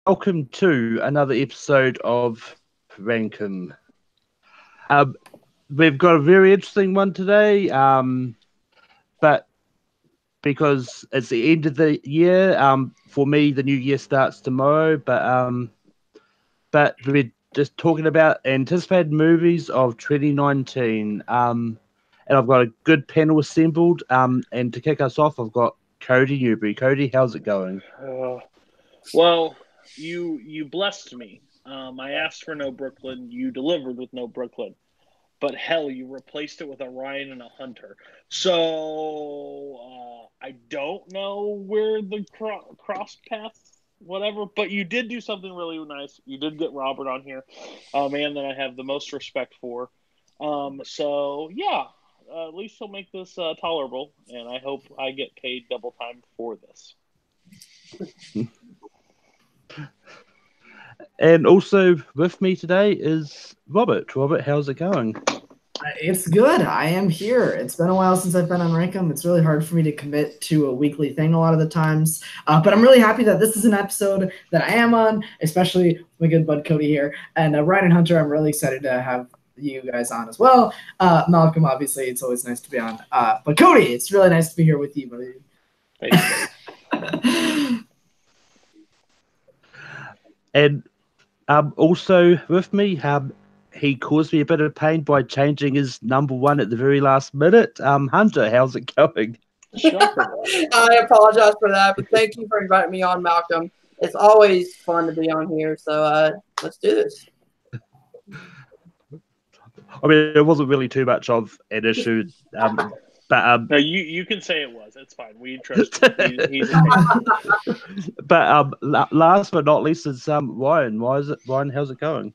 welcome to another episode of Rankum. Um, we've got a very interesting one today, but because it's the end of the year, for me the new year starts tomorrow. But we're just talking about anticipated movies of 2019. And I've got a good panel assembled. And to kick us off, I've got Cody Newbury. Cody, how's it going? Well, you blessed me. I asked for no Brooklyn. You delivered with no Brooklyn. But hell, you replaced it with a Ryan and a Hunter. So I don't know where the cross paths, whatever. But you did do something really nice. You did get Robert on here, a man that I have the most respect for. So yeah, at least he'll make this tolerable, and I hope I get paid double time for this. And also with me today is Robert. Robert, how's it going? It's good. I am here. It's been a while since I've been on Rankum. It's really hard for me to commit to a weekly thing a lot of the times. But I'm really happy that this is an episode that I am on, especially with my good bud Cody here. And Ryan and Hunter, I'm really excited to have you guys on as well. Malcolm, obviously, it's always nice to be on. But Cody, it's really nice to be here with you, buddy. And also with me, he caused me a bit of pain by changing his number one at the very last minute. Hunter, how's it going? I apologize for that, but thank you for inviting me on, Malcolm. It's always fun to be on here, so let's do this. I mean, it wasn't really too much of an issue, but no, you can say it was. It's fine. We trust him. He's but last but not least is Ryan. Ryan, how's it going?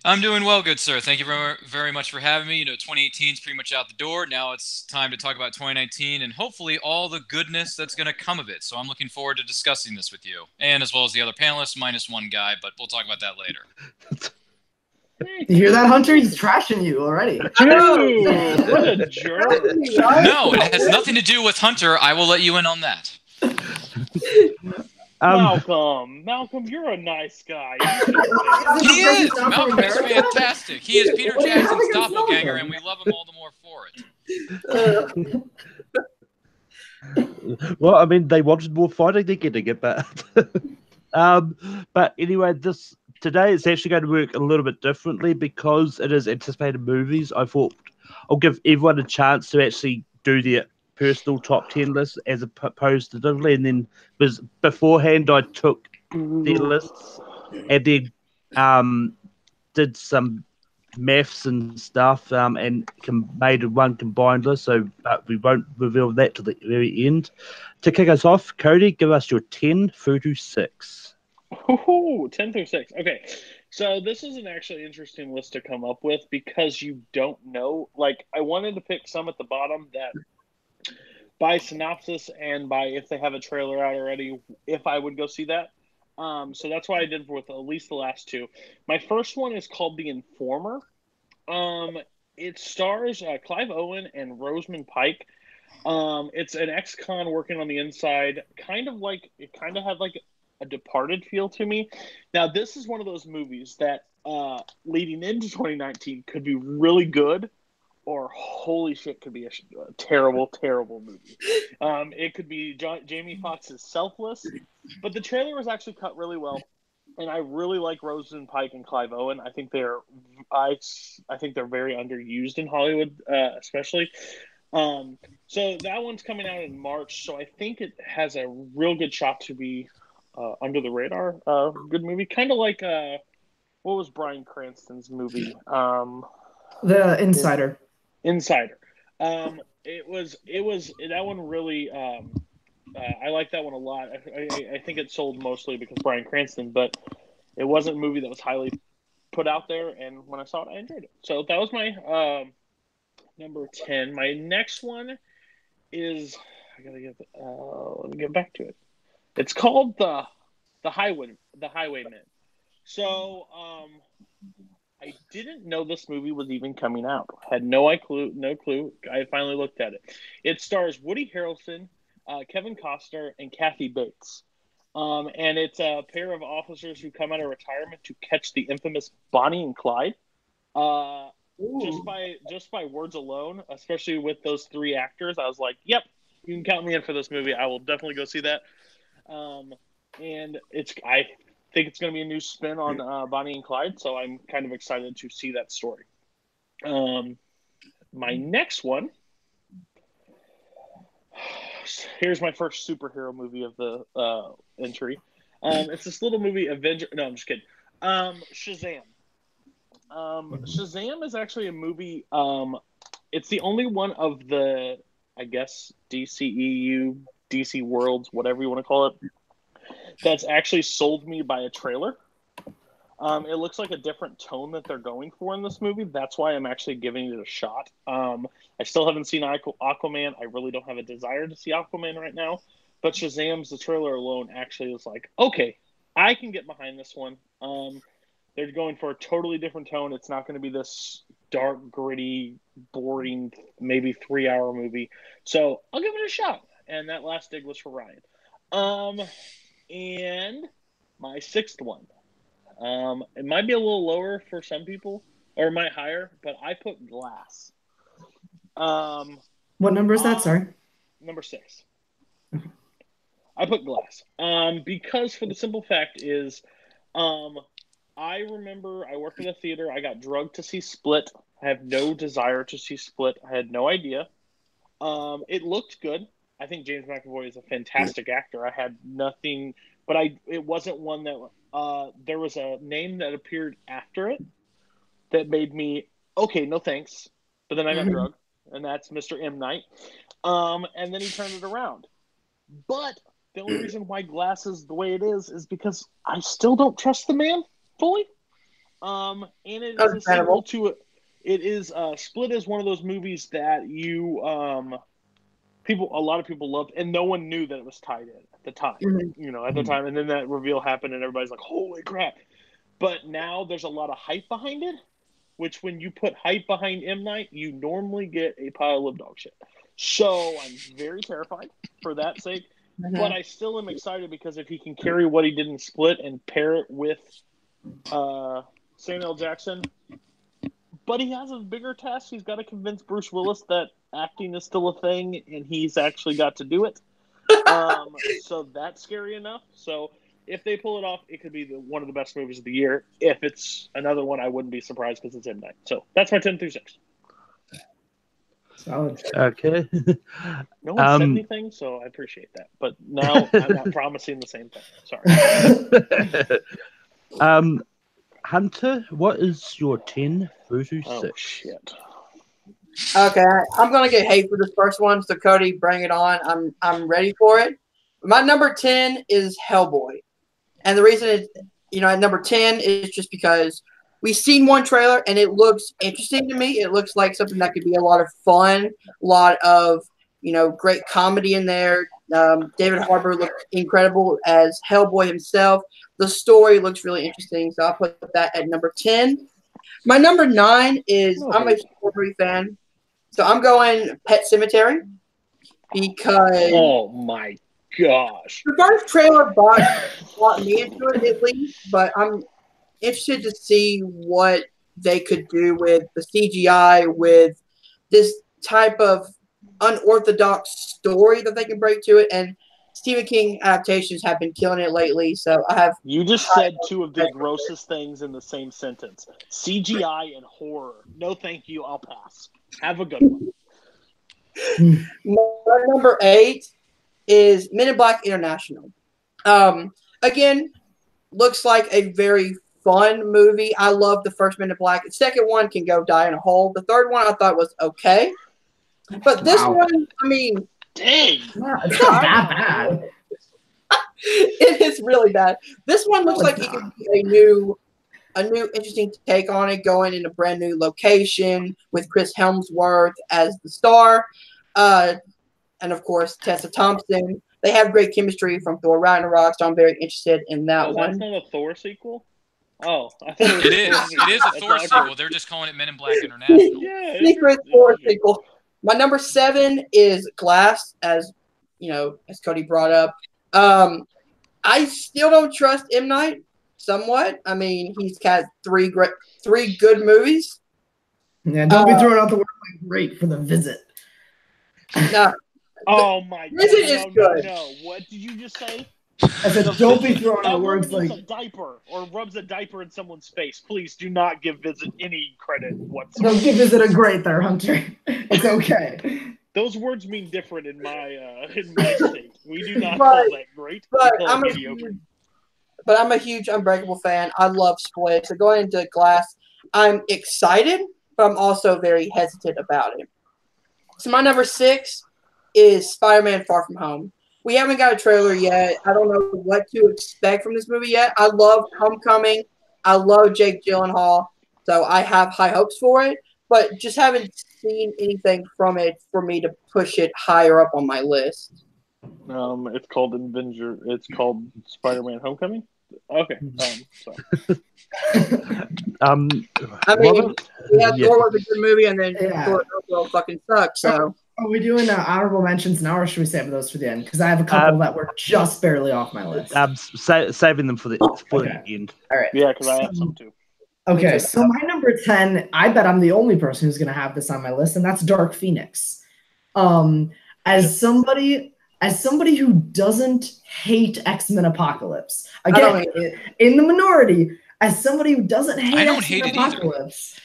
I'm doing well, good sir. Thank you very much for having me. 2018 is pretty much out the door. Now it's time to talk about 2019 and hopefully all the goodness that's going to come of it. So I'm looking forward to discussing this with you, and as well as the other panelists, minus one guy, but we'll talk about that later. You hear that, Hunter? He's trashing you already. Dude, what a jerk. No, it has nothing to do with Hunter. I will let you in on that. Malcolm, you're a nice guy. He is. Malcolm is fantastic. He is Peter Jackson's doppelganger, and we love him all the more for it. Well, I mean, they wanted more fighting, they're getting it, but anyway, today it's actually going to work a little bit differently because it is anticipated movies. I thought I'll give everyone a chance to actually do their personal top 10 list as opposed to differently, and then because beforehand I took their lists and then did some maths and stuff and made one combined list, so we won't reveal that to the very end. To kick us off, Cody, give us your 10 through to 6. Ooh, 10 through 6. Okay, so this is an actually interesting list to come up with because you don't know. Like, I wanted to pick some at the bottom that by synopsis and by if they have a trailer out already, if I would go see that. So that's what I did with at least the last two. My first one is called The Informer. It stars Clive Owen and Rosamund Pike. It's an ex-con working on the inside, it kind of had like a Departed feel to me. Now, this is one of those movies that leading into 2019 could be really good, or holy shit, could be a terrible, terrible movie. It could be Jamie Foxx's Selfless, but the trailer was actually cut really well, and I really like Rosamund Pike and Clive Owen. I think they're very underused in Hollywood, especially. So that one's coming out in March, so I think it has a real good shot to be under the radar. Good movie, kind of like what was Bryan Cranston's movie? The Insider. Insider. It was that one really. I like that one a lot. I think it sold mostly because Bryan Cranston, but it wasn't a movie that was highly put out there. And when I saw it, I enjoyed it. So that was my number 10. My next one is let me get back to it. It's called the Highwayman. So I didn't know this movie was even coming out. Had no clue. I finally looked at it. It stars Woody Harrelson, Kevin Costner, and Kathy Bates. And it's a pair of officers who come out of retirement to catch the infamous Bonnie and Clyde. Just by words alone, especially with those three actors, I was like, "Yep, you can count me in for this movie. I will definitely go see that." And I think it's going to be a new spin on Bonnie and Clyde, so I'm kind of excited to see that story. My next one. Here's my first superhero movie of the entry. It's this little movie, Avenger. No, I'm just kidding. Shazam. Shazam is actually a movie. It's the only one of the, I guess, DCEU, DC Worlds, whatever you want to call it, that's actually sold me by a trailer. It looks like a different tone that they're going for in this movie. That's why I'm actually giving it a shot. I still haven't seen Aquaman. I really don't have a desire to see Aquaman right now. But Shazam's, the trailer alone actually is like, okay, I can get behind this one. They're going for a totally different tone. It's not going to be this dark, gritty, boring, maybe 3-hour movie. So I'll give it a shot. And that last dig was for Ryan. And my sixth one. It might be a little lower for some people, or it might higher, but I put Glass. What number is that? Sorry. Number 6. I put Glass. Because for the simple fact is, I remember I worked at a theater. I got drugged to see Split. I have no desire to see Split. I had no idea. It looked good. I think James McAvoy is a fantastic actor. I had nothing, but it wasn't one that there was a name that appeared after it that made me, okay, no thanks. But then I got drugged, and that's Mr. M. Night. And then he turned it around. But the only reason why Glass is the way it is because I still don't trust the man fully. And it is a sequel to it. It is Split is one of those movies that a lot of people loved, and no one knew that it was tied in at the time. At the time, and then that reveal happened, and everybody's like, "Holy crap!" But now there's a lot of hype behind it. Which, when you put hype behind M. Night, you normally get a pile of dog shit. So I'm very terrified for that sake. But I still am excited because if he can carry what he did in Split and pair it with Samuel L. Jackson, but he has a bigger task. He's got to convince Bruce Willis that acting is still a thing, and he's actually got to do it. So that's scary enough. So if they pull it off, it could be one of the best movies of the year. If it's another one, I wouldn't be surprised because it's M. Night. So that's my 10 through 6. Solid. Okay. No one said anything, so I appreciate that. But now I'm not promising the same thing. Sorry. Hunter, what is your 10 through 6? Oh, shit. Okay, I'm gonna get hate for this first one, so Cody, bring it on. I'm ready for it. My number 10 is Hellboy, and the reason it's at number 10 is just because we've seen one trailer and it looks interesting to me. It looks like something that could be a lot of fun, a lot of great comedy in there. David Harbour looks incredible as Hellboy himself. The story looks really interesting, so I'll put that at number 10. My number 9 is I'm a Horror fan. So I'm going Pet Sematary because oh my gosh, the first trailer brought me into it at least, but I'm interested to see what they could do with the CGI, with this type of unorthodox story that they can bring to it. And Stephen King adaptations have been killing it lately, so I have. You just said two of the grossest things in the same sentence: CGI and horror. No, thank you. I'll pass. Have a good one. My number 8 is Men in Black International. Again, looks like a very fun movie. I love the first Men in Black. The second one can go die in a hole. The third one I thought was okay. But this one, I mean, dang. It's not that bad. It is really bad. This one looks like it could be a new interesting take on it, going in a brand new location with Chris Hemsworth as the star. And of course, Tessa Thompson. They have great chemistry from Thor Ragnarok, so I'm very interested in that one. That's not a Thor sequel? Oh, I thought it is. It is a Thor sequel. They're just calling it Men in Black International. Yeah, secret Thor sequel. My number 7 is Glass, as Cody brought up. I still don't trust M. Night somewhat. I mean, he's got three good movies. Yeah, don't be throwing out the word like great for The Visit. No. Oh my god! Visit is good. No! What did you just say? I said, don't be throwing That out words woman like. eats a diaper or rubs a diaper in someone's face. Please do not give Visit any credit whatsoever. Don't give Visit a great there, Hunter. It's okay. Those words mean different in my state. We do not But- call that great. We But call I'm it a mediocre. huge Unbreakable fan. I love Split. So going into Glass, I'm excited, but I'm also very hesitant about it. So my number 6 is Spider-Man: Far From Home. We haven't got a trailer yet. I don't know what to expect from this movie yet. I love Homecoming. I love Jake Gyllenhaal, so I have high hopes for it. But just haven't seen anything from it for me to push it higher up on my list. It's called Avenger. It's called Spider-Man: Homecoming. Okay. Sorry. I mean, Robert? yeah, Yeah. Thor was a good movie, and then Yeah. Thor also fucking sucked. So Are we doing honorable mentions now, or should we save those for the end? Because I have a couple that were just barely off my list. Saving them for the Okay. end. All right. Yeah, because I have some too. Okay, so my number 10, I bet I'm the only person who's going to have this on my list, and that's Dark Phoenix. As somebody who doesn't hate X-Men Apocalypse, again, in the minority, as somebody who doesn't hate I don't X-Men hate it either. Apocalypse.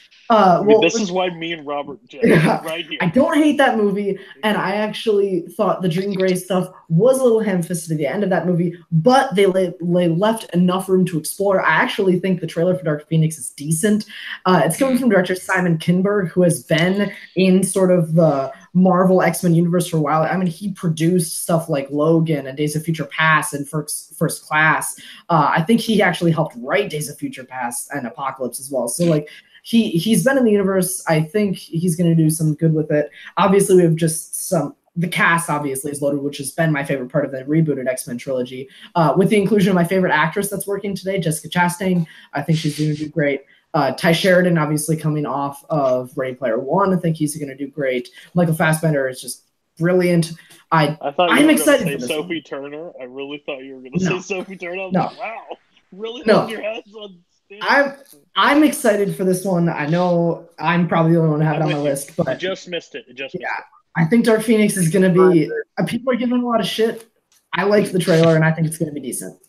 This is why me and Robert judge right here. I don't hate that movie, and I actually thought the Jean Grey stuff was a little ham-fisted at the end of that movie, but they left enough room to explore. I actually think the trailer for Dark Phoenix is decent. It's coming from director Simon Kinberg, who has been in sort of the Marvel X-Men universe for a while. I mean, he produced stuff like Logan and Days of Future Past and First Class. I think he actually helped write Days of Future Past and Apocalypse as well. So, like, he's been in the universe. I think he's going to do some good with it. Obviously, we have just the cast obviously is loaded, which has been my favorite part of the rebooted X-Men trilogy. With the inclusion of my favorite actress that's working today, Jessica Chastain. I think she's going to do great. Ty Sheridan, obviously coming off of Ready Player One. I think he's going to do great. Michael Fassbender is just brilliant. I thought you I'm were excited going for to this say one. Sophie Turner. I really thought you were going to say Sophie Turner. I was No. like, wow. Really No. hold your heads on stand. I'm excited for this one. I know I'm probably the only one to have it on my list, You but just missed it. I think Dark Phoenix is going to be. People are giving a lot of shit. I liked the trailer, and I think it's going to be decent.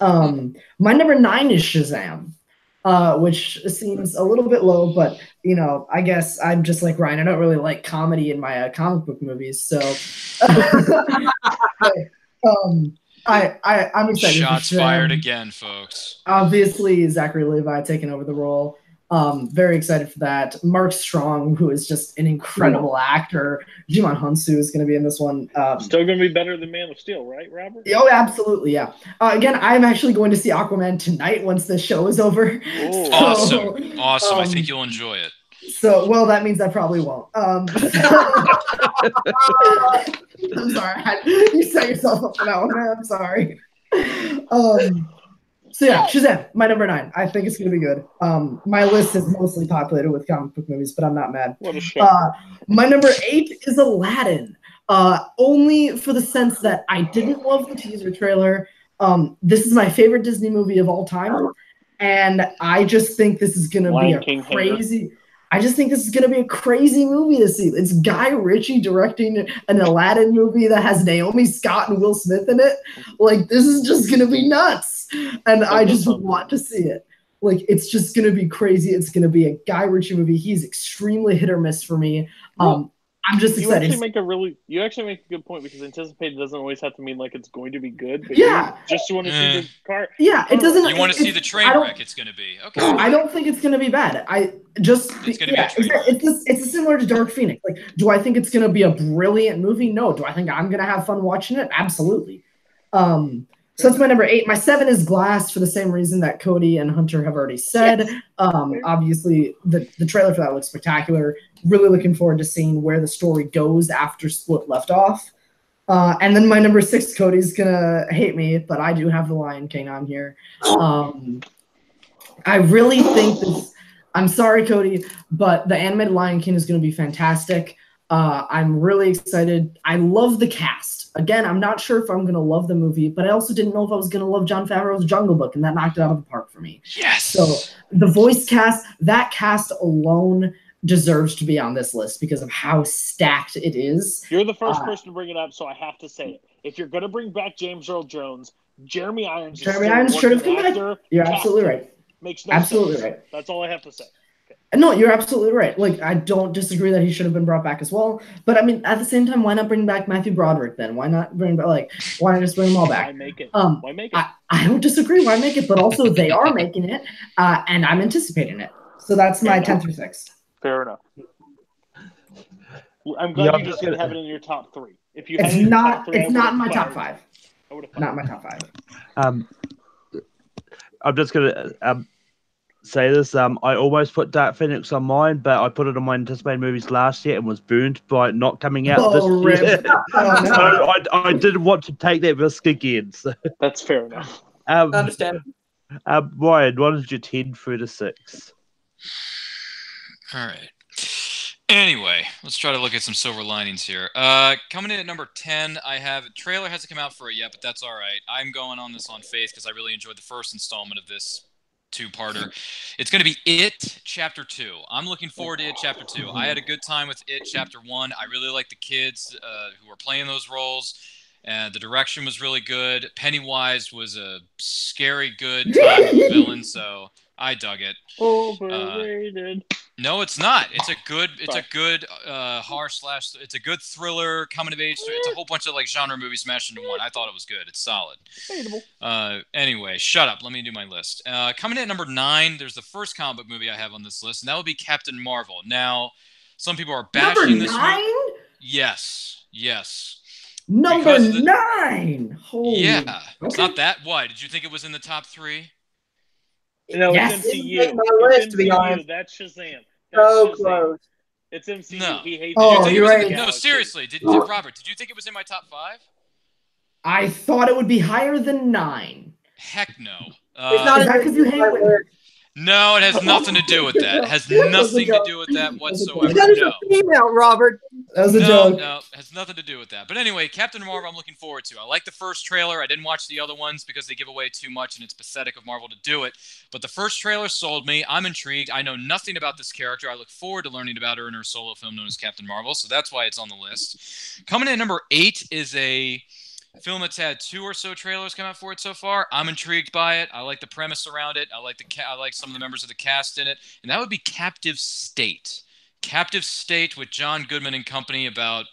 My number 9 is Shazam, which seems a little bit low, but I guess I'm just like Ryan. I don't really like comedy in my comic book movies, so I'm excited. Shots for Shazam. fired again, folks. Obviously, Zachary Levi taking over the role. Very excited for that. Mark Strong, who is just an incredible actor. Jimon Hunsu is going to be in this one. Still going to be better than Man of Steel, right, Robert? Oh, absolutely, yeah. Again, I'm actually going to see Aquaman tonight once the show is over. Ooh. Awesome. I think you'll enjoy it. So, well, that means I probably won't. I'm sorry. You set yourself up for that one, man. I'm sorry. So yeah, Shazam, my number 9. I think it's gonna be good. My list is mostly populated with comic book movies, but I'm not mad. What a shame. My number 8 is Aladdin. Only for the sense that I didn't love the teaser trailer. This is my favorite Disney movie of all time, and I just think this is gonna be a crazy. I just think this is going to be a crazy movie to see. It's Guy Ritchie directing an Aladdin movie that has Naomi Scott and Will Smith in it. Like, this is just going to be nuts. And I just want to see it. Like, it's just going to be crazy. It's going to be a Guy Ritchie movie. He's extremely hit or miss for me. I'm just excited. You actually make a good point, because anticipated doesn't always have to mean like it's going to be good. But yeah. You just want to see the car. Yeah, it doesn't. You want to see the train wreck it's going to be. Okay. I don't think it's going to be bad. It's going to be a train wreck. It's similar to Dark Phoenix. Like, do I think it's going to be a brilliant movie? No. Do I think I'm going to have fun watching it? Absolutely. So that's my number 8. My 7 is Glass, for the same reason that Cody and Hunter have already said. Yes. Obviously, the trailer for that looks spectacular. Really looking forward to seeing where the story goes after Split left off. And then my number 6, Cody's going to hate me, but I do have The Lion King on here. I really think this – I'm sorry, Cody, but the animated Lion King is going to be fantastic. I'm really excited. I love the cast. Again, I'm not sure if I'm going to love the movie, but I also didn't know if I was going to love Jon Favreau's Jungle Book, and that knocked it out of the park for me. Yes. So the voice cast, that cast alone deserves to be on this list because of how stacked it is. You're the first person to bring it up, so I have to say it. If you're going to bring back James Earl Jones, Jeremy Irons should have come back. You're absolutely right. Makes no absolutely sense. Right. That's all I have to say. No, you're absolutely right. Like, I don't disagree that he should have been brought back as well. But I mean, at the same time, why not bring back Matthew Broderick then? Why not why not just bring them all back? Why make it? Why make it? I don't disagree. Why make it? But also, they are making it, and I'm anticipating it. So that's my 10 through 6. Fair enough. I'm glad you just didn't have it in your top 3. If you, it's not. It's not in my top 5. Not in my top 5. I'm just gonna say this. I almost put Dark Phoenix on mine, but I put it on my anticipated movies last year and was burned by it not coming out this year. So I didn't want to take that risk again. So. That's fair enough. I understand. Ryan, what is your 10 through to 6? All right. Anyway, let's try to look at some silver linings here. Coming in at number 10, I have a trailer hasn't come out for it yet, but that's all right. I'm going on this on faith because I really enjoyed the first installment of this two-parter. It's going to be It Chapter 2. I'm looking forward to It Chapter 2. I had a good time with It Chapter 1. I really like the kids who were playing those roles. And the direction was really good. Pennywise was a scary good time villain, so I dug it. Overrated. No, it's not. It's a good horror slash. It's a good thriller, coming of age. It's a whole bunch of like genre movies smashed into one. I thought it was good. It's solid. Anyway, shut up. Let me do my list. Coming in at number 9, there's the first comic book movie I have on this list, and that would be Captain Marvel. Now, some people are bashing this movie. Yes. Number 9. Holy. Yeah, okay. It's not that. Why? Did you think it was in the top 3? No, yes. It's MCU. It's my list, to be honest. That's Shazam. So close. It's MCU. No. He hates you're right. No, seriously. Robert, did you think it was in my top 5? I thought it would be higher than 9. Heck no. Is that because you hate it? No, it has nothing to do with that. It has nothing to do with that whatsoever. That is a female, Robert. That was a joke. No, it has nothing to do with that. But anyway, Captain Marvel I'm looking forward to. I like the first trailer. I didn't watch the other ones because they give away too much and it's pathetic of Marvel to do it. But the first trailer sold me. I'm intrigued. I know nothing about this character. I look forward to learning about her in her solo film known as Captain Marvel. So that's why it's on the list. Coming in at number 8 is a film that's had 2 or so trailers come out for it so far. I'm intrigued by it. I like the premise around it. I like some of the members of the cast in it, and that would be Captive State. Captive State with John Goodman and company about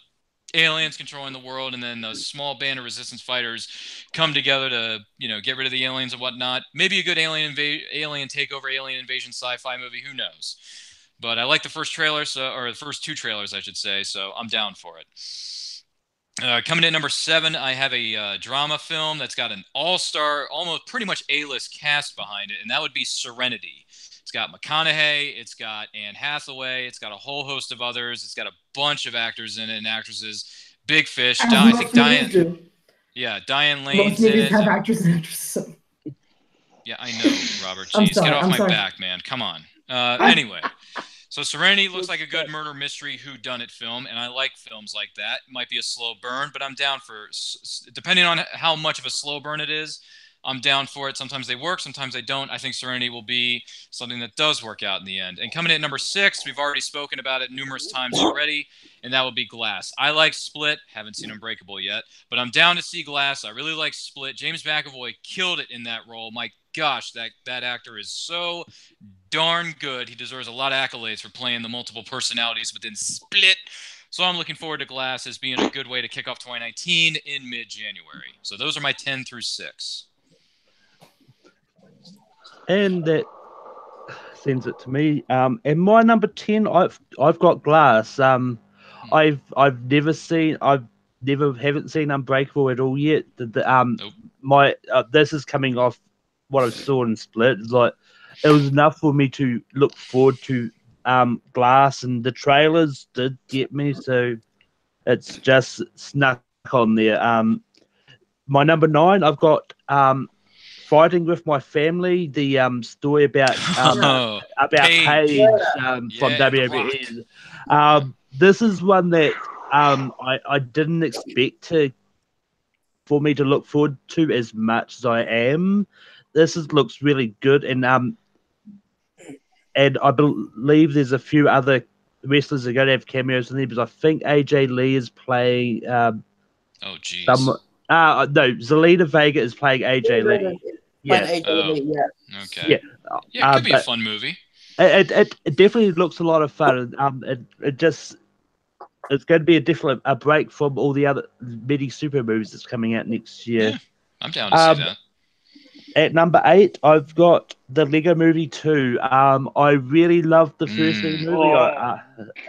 aliens controlling the world, and then a small band of resistance fighters come together to get rid of the aliens and whatnot. Maybe a good alien takeover, alien invasion sci-fi movie. Who knows? But I like the first trailer, or the first 2 trailers, I should say. So I'm down for it. Coming in at number 7, I have a drama film that's got an all-star, almost pretty much A-list cast behind it, and that would be Serenity. It's got McConaughey, it's got Anne Hathaway, it's got a whole host of others, it's got a bunch of actors in it and actresses. Big Fish, I think Diane. Yeah, Diane Lane's in it. Have actors and actresses. Yeah, I know, Robert. Jeez, get off my back, man. Come on. Anyway. So Serenity looks like a good murder mystery whodunit film, and I like films like that. It might be a slow burn, but I'm down for, depending on how much of a slow burn it is, I'm down for it. Sometimes they work, sometimes they don't. I think Serenity will be something that does work out in the end. And coming in at number 6, we've already spoken about it numerous times already, and that will be Glass. I like Split. Haven't seen Unbreakable yet, but I'm down to see Glass. I really like Split. James McAvoy killed it in that role. My gosh, that actor is so darn good. He deserves a lot of accolades for playing the multiple personalities within Split. So I'm looking forward to Glass as being a good way to kick off 2019 in mid-January. So those are my 10 through 6. And that sends it to me. And my number 10, I've got Glass. Haven't seen Unbreakable at all yet. Nope. This is coming off what I saw in Split. It's like it was enough for me to look forward to Glass, and the trailers did get me, so it's just snuck on there. My number 9, I've got Fighting with My Family, the story about Paige from WWE. this is one that I didn't expect for me to look forward to as much as I am. Looks really good, and I believe there's a few other wrestlers that are going to have cameos in there, because I think AJ Lee is playing Oh, jeez. no, Zelina Vega is playing AJ Lee. Yeah. Yeah. Okay. Yeah, it could be a fun movie. It definitely looks a lot of fun. It's going to be a break from all the other many super movies that's coming out next year. Yeah, I'm down to see that. At number 8, I've got the Lego Movie 2. I really loved the first Lego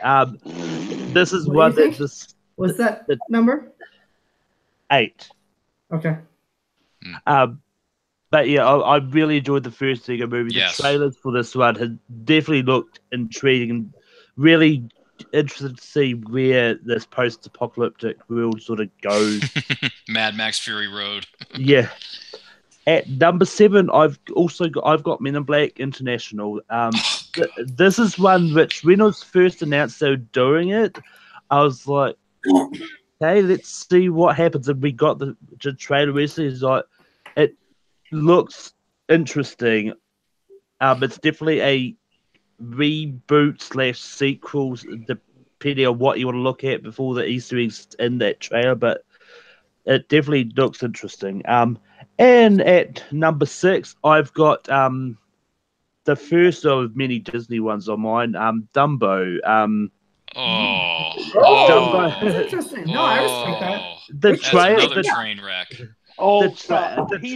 movie. This is one that this. What's that number? 8. Okay. But yeah, I really enjoyed the first Lego movie. Yes. The trailers for this one had definitely looked intriguing, and really interested to see where this post-apocalyptic world sort of goes. Mad Max Fury Road. Yeah. At number 7, I've got Men in Black International. This is one which, when it was first announced they were doing it, I was like, okay, let's see what happens. And we got the trailer recently. It's like, it looks interesting. It's definitely a reboot / sequel, depending on what you want to look at before the Easter eggs in that trailer, but it definitely looks interesting. And at number 6, I've got the first of many Disney ones on mine, Dumbo. Dumbo. That's interesting. No, I respect that. That's another train wreck. Oh, he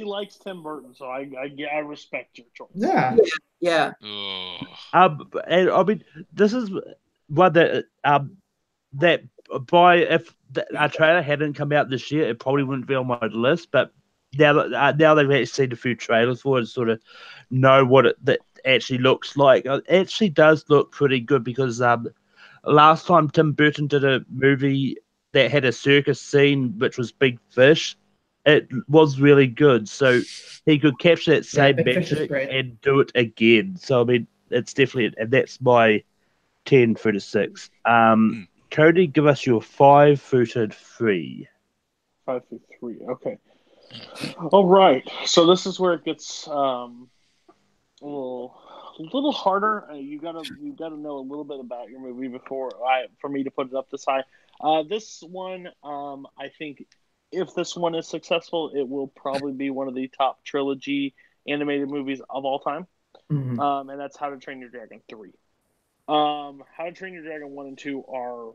likes Tim Burton, so I respect your choice. Yeah. And I mean, this is one that if our trailer hadn't come out this year, it probably wouldn't be on my list. But now they've actually seen a few trailers for it, and sort of know what that actually looks like. It actually does look pretty good, because last time Tim Burton did a movie that had a circus scene, which was Big Fish, it was really good. So he could capture that same magic and do it again. So I mean, it's definitely, and that's my 10 through to 6. Cody, give us your 5 through to 3. 5 through 3. Okay. All right. So this is where it gets a little harder. You gotta know a little bit about your movie for me to put it up this high. This one, I think, if this one is successful, it will probably be one of the top trilogy animated movies of all time. Mm-hmm. And that's How to Train Your Dragon 3. How to Train Your Dragon 1 and 2 are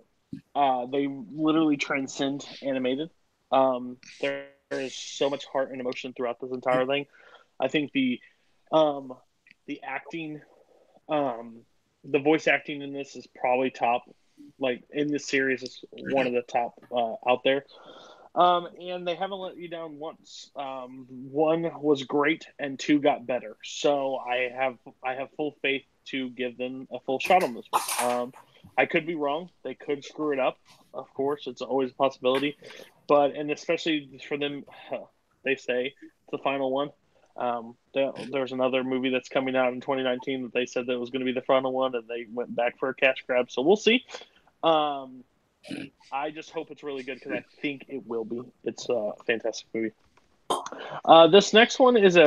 they literally transcend animated. There is so much heart and emotion throughout this entire thing. I think the acting, the voice acting in this is probably top. Like, in this series, is one of the top out there. And they haven't let you down once. 1 was great, and 2 got better. So I have full faith to give them a full shot on this one. I could be wrong. They could screw it up. Of course, it's always a possibility. And especially for them, they say it's the final one. There's another movie that's coming out in 2019 that they said that was going to be the final one, and they went back for a cash grab. So we'll see. I just hope it's really good, because I think it will be. It's a fantastic movie. This next one is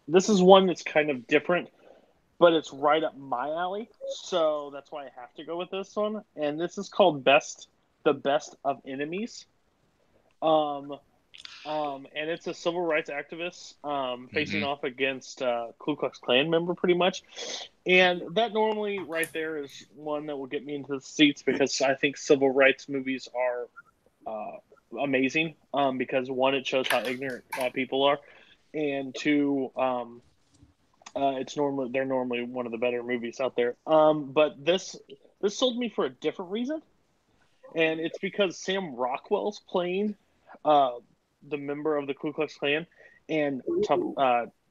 this is one that's kind of different, but it's right up my alley. So that's why I have to go with this one. And this is called The Best of Enemies. And it's a civil rights activist facing off against Ku Klux Klan member, pretty much. And that normally right there is one that will get me into the seats, because I think civil rights movies are amazing. Because 1, it shows how ignorant people are, and 2, they're normally one of the better movies out there. But this sold me for a different reason, and it's because Sam Rockwell's playing the member of the Ku Klux Klan, and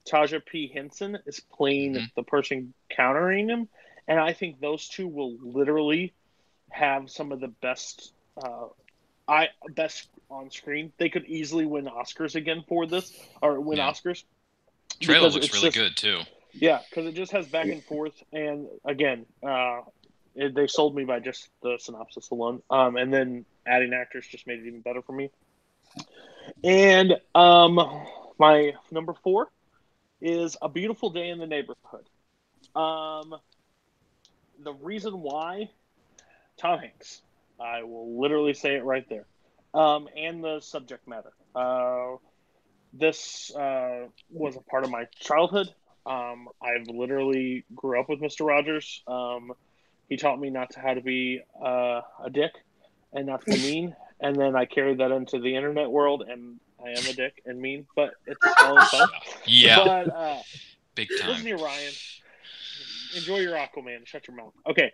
Taja P. Henson is playing the person countering him, and I think those two will literally have some of the best on screen. They could easily win Oscars again for this, or win Oscars. Trailer looks really good too. Yeah, because it just has back and forth, and again, they sold me by just the synopsis alone. And then adding actors just made it even better for me. And my number 4 is A Beautiful Day in the Neighborhood. The reason why, Tom Hanks. I will literally say it right there. And the subject matter. This was a part of my childhood. I've literally grew up with Mr. Rogers. He taught me not to how to be a dick and not to be mean. And then I carried that into the internet world, and I am a dick and mean, but it's all in fun. Yeah. But Big time. listen here, Ryan. Enjoy your Aquaman. Shut your mouth. Okay.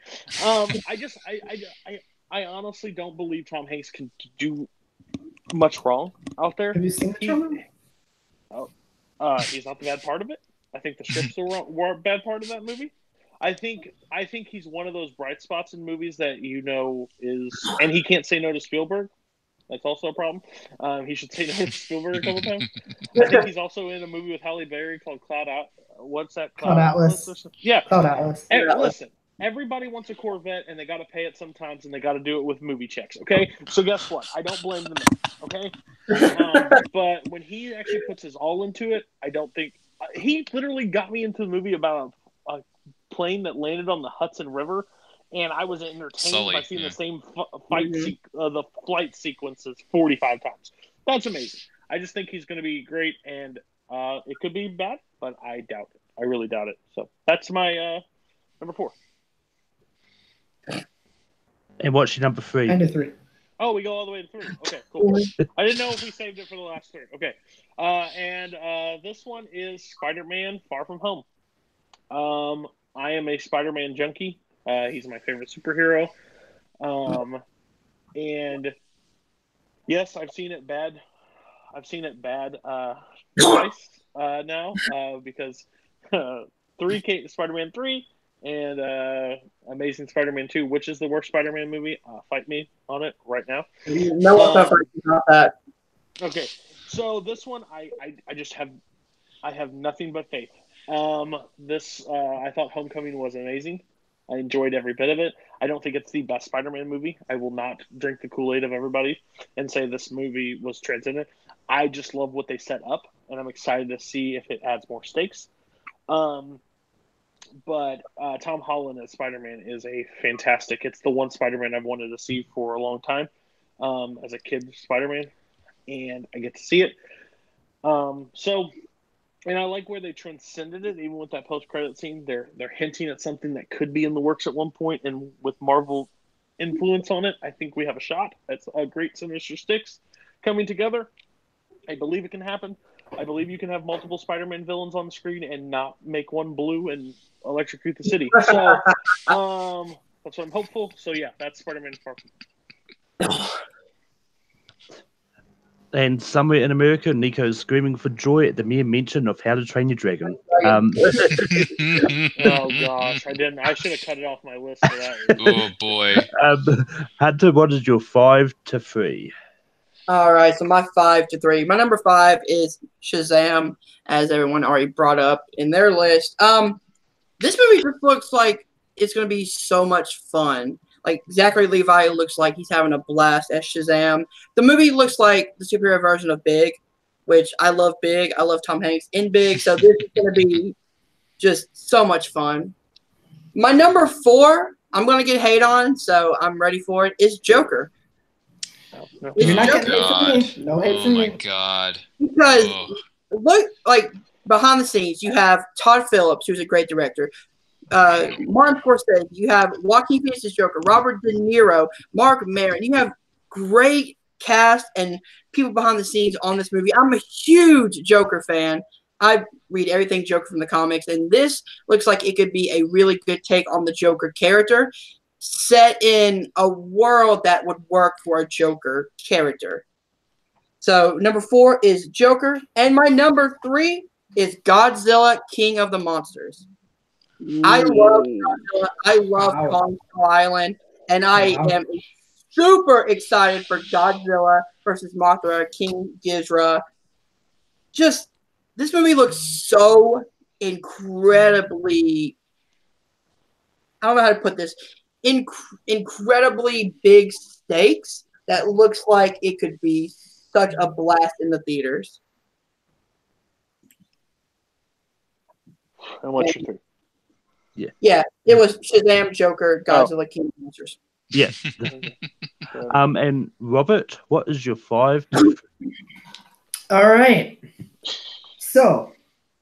I honestly don't believe Tom Hanks can do much wrong out there. Have you seen the drama? He's not the bad part of it. I think the script's the bad part of that movie. I think he's one of those bright spots in movies that is, and he can't say no to Spielberg. That's also a problem. He should say no to Spielberg a couple times. I think he's also in a movie with Halle Berry called Cloud Out. What's that? Cloud Atlas. Yeah. Cloud Atlas. And listen, everybody wants a Corvette, and they got to pay it sometimes, and they got to do it with movie checks. Okay, so guess what? I don't blame the man. Okay, but when he actually puts his all into it, I don't think he literally got me into the movie about a plane that landed on the Hudson River, and I was entertained by seeing the same the flight sequences 45 times. That's amazing. I just think he's going to be great, and it could be bad, but I doubt it. I really doubt it. So that's my number 4. And what's your number 3? And a 3. Oh, we go all the way to 3. Okay, cool. I didn't know if we saved it for the last 3. Okay. And this one is Spider-Man Far From Home. I am a Spider-Man junkie. He's my favorite superhero. And yes, I've seen it bad. Twice now because Spider-Man 3 and Amazing Spider-Man 2, which is the worst Spider-Man movie. Fight me on it right now. No, not that. Okay, so this one I just have nothing but faith. I thought Homecoming was amazing. I enjoyed every bit of it. I don't think it's the best Spider-Man movie. I will not drink the Kool-Aid of everybody and say this movie was transcendent. I just love what they set up, and I'm excited to see if it adds more stakes. But Tom Holland as Spider-Man is a fantastic. It's the one Spider-Man I've wanted to see for a long time as a kid Spider-Man, and I get to see it. And I like where they transcended it, even with that post-credit scene. They're hinting at something that could be in the works at one point, and with Marvel influence on it, I think we have a shot. It's a great Sinister Six coming together. I believe it can happen. I believe you can have multiple Spider-Man villains on the screen and not make one blue and electrocute the city. So that's what I'm hopeful. So yeah, that's Spider-Man Far From. And somewhere in America, Nico is screaming for joy at the mere mention of How to Train Your Dragon. Oh gosh, I didn't. I should have cut it off my list for that. Oh boy. Hunter, what is your 5 to 3? All right, so my 5 to 3. My number 5 is Shazam, as everyone already brought up in their list. This movie just looks like it's going to be so much fun. Like, Zachary Levi looks like he's having a blast as Shazam. The movie looks like the superhero version of Big, which I love Big. I love Tom Hanks in Big, so this is going to be just so much fun. My number 4, I'm going to get hate on, so I'm ready for it, is Joker. You're not getting hate from me. No hate from you. Oh, my God. Because, look, like, behind the scenes, you have Todd Phillips, who's a great director. Martin Scorsese, you have Joaquin Phoenix's Joker, Robert De Niro, Mark Maron. You have great cast and people behind the scenes on this movie. I'm a huge Joker fan. I read everything Joker from the comics, and this looks like it could be a really good take on the Joker character, set in a world that would work for a Joker character. So number 4 is Joker, and my number 3 is Godzilla, King of the Monsters. I love Godzilla. I love Kong Skull Island, and I am super excited for Godzilla versus Mothra, King Ghidorah. Just, this movie looks so incredibly, I don't know how to put this. incredibly big stakes that looks like it could be such a blast in the theaters. And what's your three? Yeah, it was Shazam, Joker, Godzilla, King of Monsters. Yeah. And Robert, what is your 5? All right. So,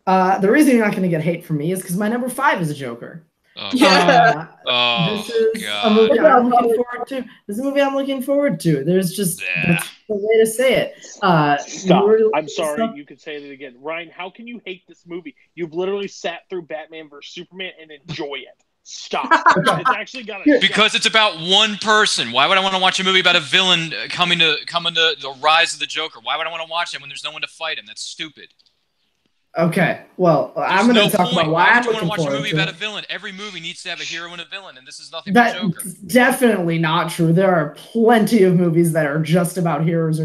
the reason you're not going to get hate from me is because my number 5 is a Joker. Oh, Yeah. This is God. a movie I'm looking forward to. This is a movie I'm looking forward to. There's just that's the way to say it. Stop. I'm sorry. You could say it again. Ryan, how can you hate this movie? You've literally sat through Batman vs Superman and enjoy it. Stop. It's actually got a because it's about one person. Why would I want to watch a movie about a villain coming to the rise of the Joker? Why would I want to watch that when there's no one to fight him? That's stupid. Okay, well, I'm going to talk about why I'm looking forward to it. Why would you want to watch a movie about a villain? Every movie needs to have a hero and a villain, and this is nothing but Joker. That's definitely not true. There are plenty of movies that are just about heroes.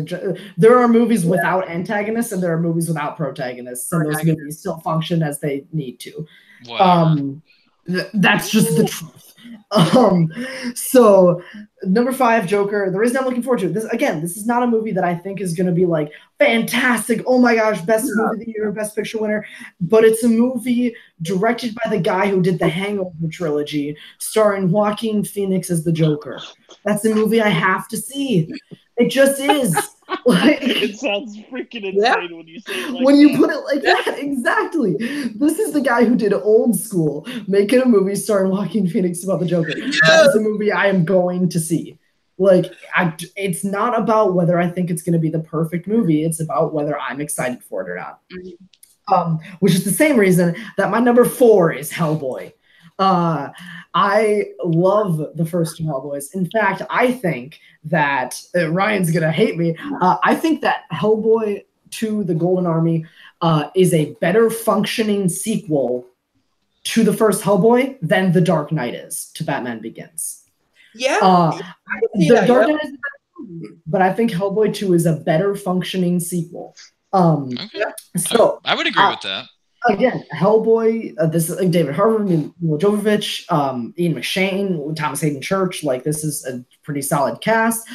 There are movies without antagonists, and there are movies without protagonists, and those movies still function as they need to. That's just the truth. So number 5, Joker. The reason I'm looking forward to it, this is not a movie that I think is going to be like fantastic. Oh my gosh, best movie of the year, best picture winner. But it's a movie directed by the guy who did the Hangover trilogy, starring Joaquin Phoenix as the Joker. That's a movie I have to see. It just is. Like, it sounds freaking insane when you say it like when you put it like that. Exactly. This is the guy who did Old School, making a movie starring Joaquin Phoenix about the Joker. That is a movie I am going to see. Like, it's not about whether I think it's going to be the perfect movie. It's about whether I'm excited for it or not. Which is the same reason that my number 4 is Hellboy. I love the first 2 Hellboys. In fact, I think that Ryan's gonna hate me. I think that Hellboy 2: The Golden Army is a better functioning sequel to the first Hellboy than The Dark Knight is to Batman Begins. Yeah, The Dark Knight is a better movie, but I think Hellboy 2 is a better functioning sequel. Okay. So I would agree with that. Again, Hellboy, this is like David Harbour, Mila Jovovich, Ian McShane, Thomas Hayden Church. Like, this is a pretty solid cast.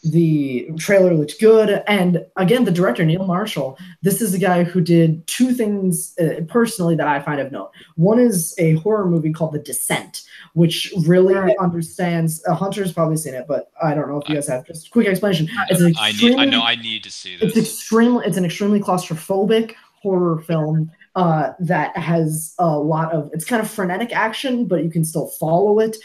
The trailer looks good, and again, the director Neil Marshall. This is a guy who did 2 things personally that I find of note. One is a horror movie called The Descent, which really understands. Hunter's probably seen it, but I don't know if you guys have. Just a quick explanation. I need to see this. It's an extremely claustrophobic horror film that has a lot of. It's kind of frenetic action, but you can still follow it.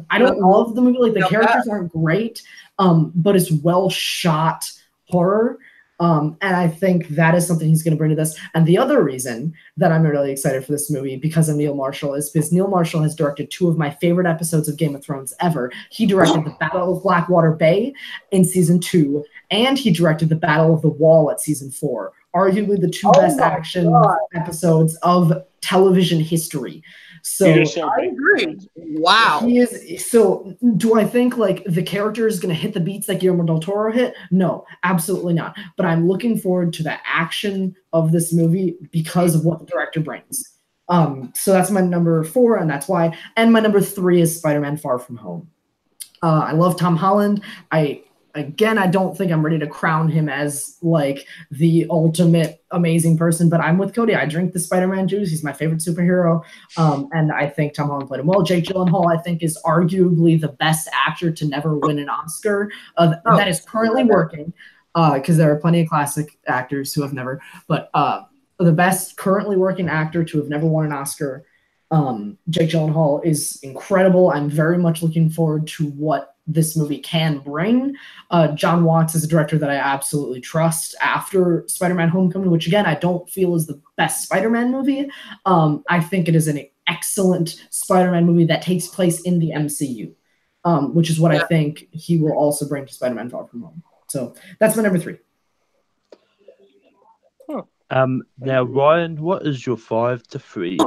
I don't love the movie. Like, the characters aren't great, but it's well shot horror. And I think that is something he's going to bring to this. And the other reason that I'm really excited for this movie because of Neil Marshall is because Neil Marshall has directed 2 of my favorite episodes of Game of Thrones ever. He directed the Battle of Blackwater Bay in season 2, and he directed the Battle of the Wall at season 4. Arguably the 2 best action episodes of television history. So I agree. Wow. He is. So do I think like the character is going to hit the beats like Guillermo del Toro hit? No, absolutely not. But I'm looking forward to the action of this movie because of what the director brings. So that's my number 4, and that's why. And my number 3 is Spider-Man: Far From Home. I love Tom Holland. I don't think I'm ready to crown him as like the ultimate amazing person, but I'm with Cody. I drink the Spider-Man juice. He's my favorite superhero. And I think Tom Holland played him well. Jake Gyllenhaal, I think, is arguably the best actor to never win an Oscar that is currently working, because there are plenty of classic actors who have never, but the best currently working actor to have never won an Oscar. Jake Gyllenhaal is incredible. I'm very much looking forward to what this movie can bring. John Watts is a director that I absolutely trust after Spider-Man: Homecoming, which again, I don't feel is the best Spider-Man movie. I think it is an excellent Spider-Man movie that takes place in the MCU, which is what I think he will also bring to Spider-Man: Far From Home. So that's my number 3. Now, Ryan, what is your 5 to 3?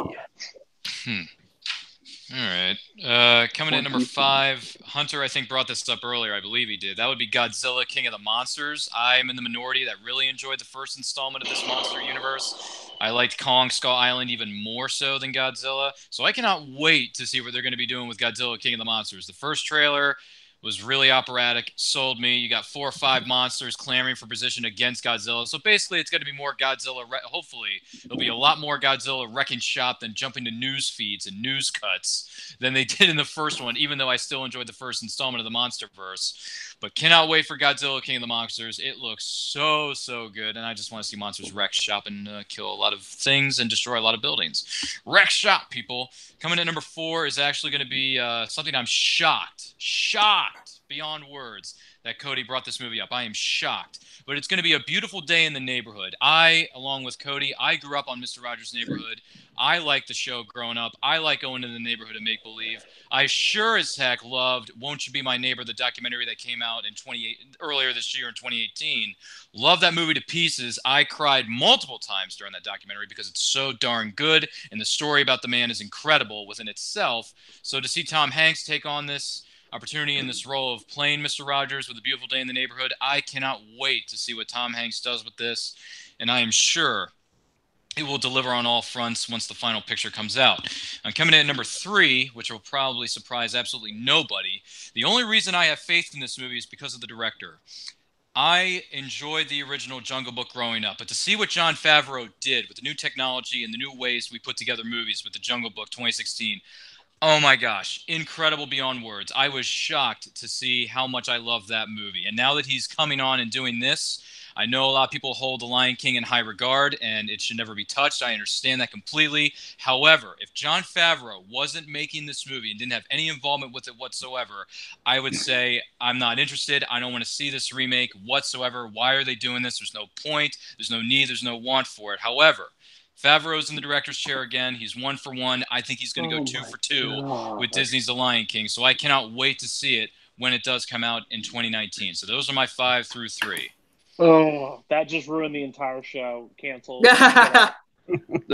All right. Coming in number 5, Hunter, I think, brought this up earlier. I believe he did. That would be Godzilla, King of the Monsters. I'm in the minority that really enjoyed the first installment of this monster universe. I liked Kong Skull Island even more so than Godzilla. So I cannot wait to see what they're going to be doing with Godzilla, King of the Monsters. The first trailer was really operatic, sold me. You got 4 or 5 monsters clamoring for position against Godzilla. So basically, it's going to be more Godzilla. Hopefully, it'll be a lot more Godzilla wrecking shop than jumping to news feeds and news cuts than they did in the first one, even though I still enjoyed the first installment of the Monsterverse. But cannot wait for Godzilla, King of the Monsters. It looks so, so good. And I just want to see monsters wreck shop and kill a lot of things and destroy a lot of buildings. Wreck shop, people. Coming in number 4 is actually going to be something I'm shocked beyond words that Cody brought this movie up. I am shocked. But it's going to be A Beautiful Day in the Neighborhood. I, along with Cody, I grew up on Mr. Rogers' Neighborhood. I liked the show growing up. I like going to the neighborhood and make-believe. I sure as heck loved Won't You Be My Neighbor, the documentary that came out in earlier this year in 2018. Love that movie to pieces. I cried multiple times during that documentary because it's so darn good, and the story about the man is incredible within itself. So to see Tom Hanks take on this opportunity in this role of playing Mr. Rogers with A Beautiful Day in the Neighborhood, I cannot wait to see what Tom Hanks does with this, and I am sure it will deliver on all fronts once the final picture comes out. I'm coming in at number 3, which will probably surprise absolutely nobody. The only reason I have faith in this movie is because of the director. I enjoyed the original Jungle Book growing up, but to see what Jon Favreau did with the new technology and the new ways we put together movies with the Jungle Book 2016, oh my gosh, incredible beyond words. I was shocked to see how much I love that movie. And now that he's coming on and doing this, I know a lot of people hold The Lion King in high regard, and it should never be touched. I understand that completely. However, if Jon Favreau wasn't making this movie and didn't have any involvement with it whatsoever, I would say I'm not interested. I don't want to see this remake whatsoever. Why are they doing this? There's no point. There's no need. There's no want for it. However, Favreau's in the director's chair again. He's 1 for 1. I think he's going to go 2 for 2 with Disney's The Lion King. So I cannot wait to see it when it does come out in 2019. So those are my 5 through 3. Oh, that just ruined the entire show. Canceled.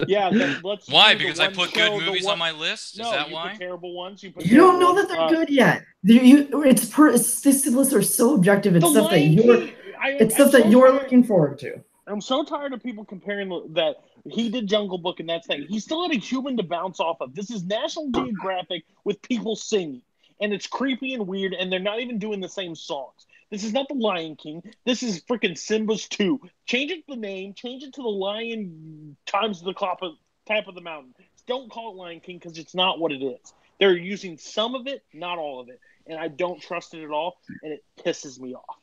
Yeah, let's. Why? Because I put good movies on my list. Is that why? Put terrible ones. You don't know that they're good yet. These lists are so objective. It's stuff that you're looking forward to. I'm so tired of people comparing that he did Jungle Book and that's thing. He still had a human to bounce off of. This is National Geographic with people singing, and it's creepy and weird, and they're not even doing the same songs. This is not The Lion King. This is freaking Simba's 2. Change it the name. Change it to The Lion times the top of the mountain. Don't call it Lion King because it's not what it is. They're using some of it, not all of it, and I don't trust it at all, and it pisses me off.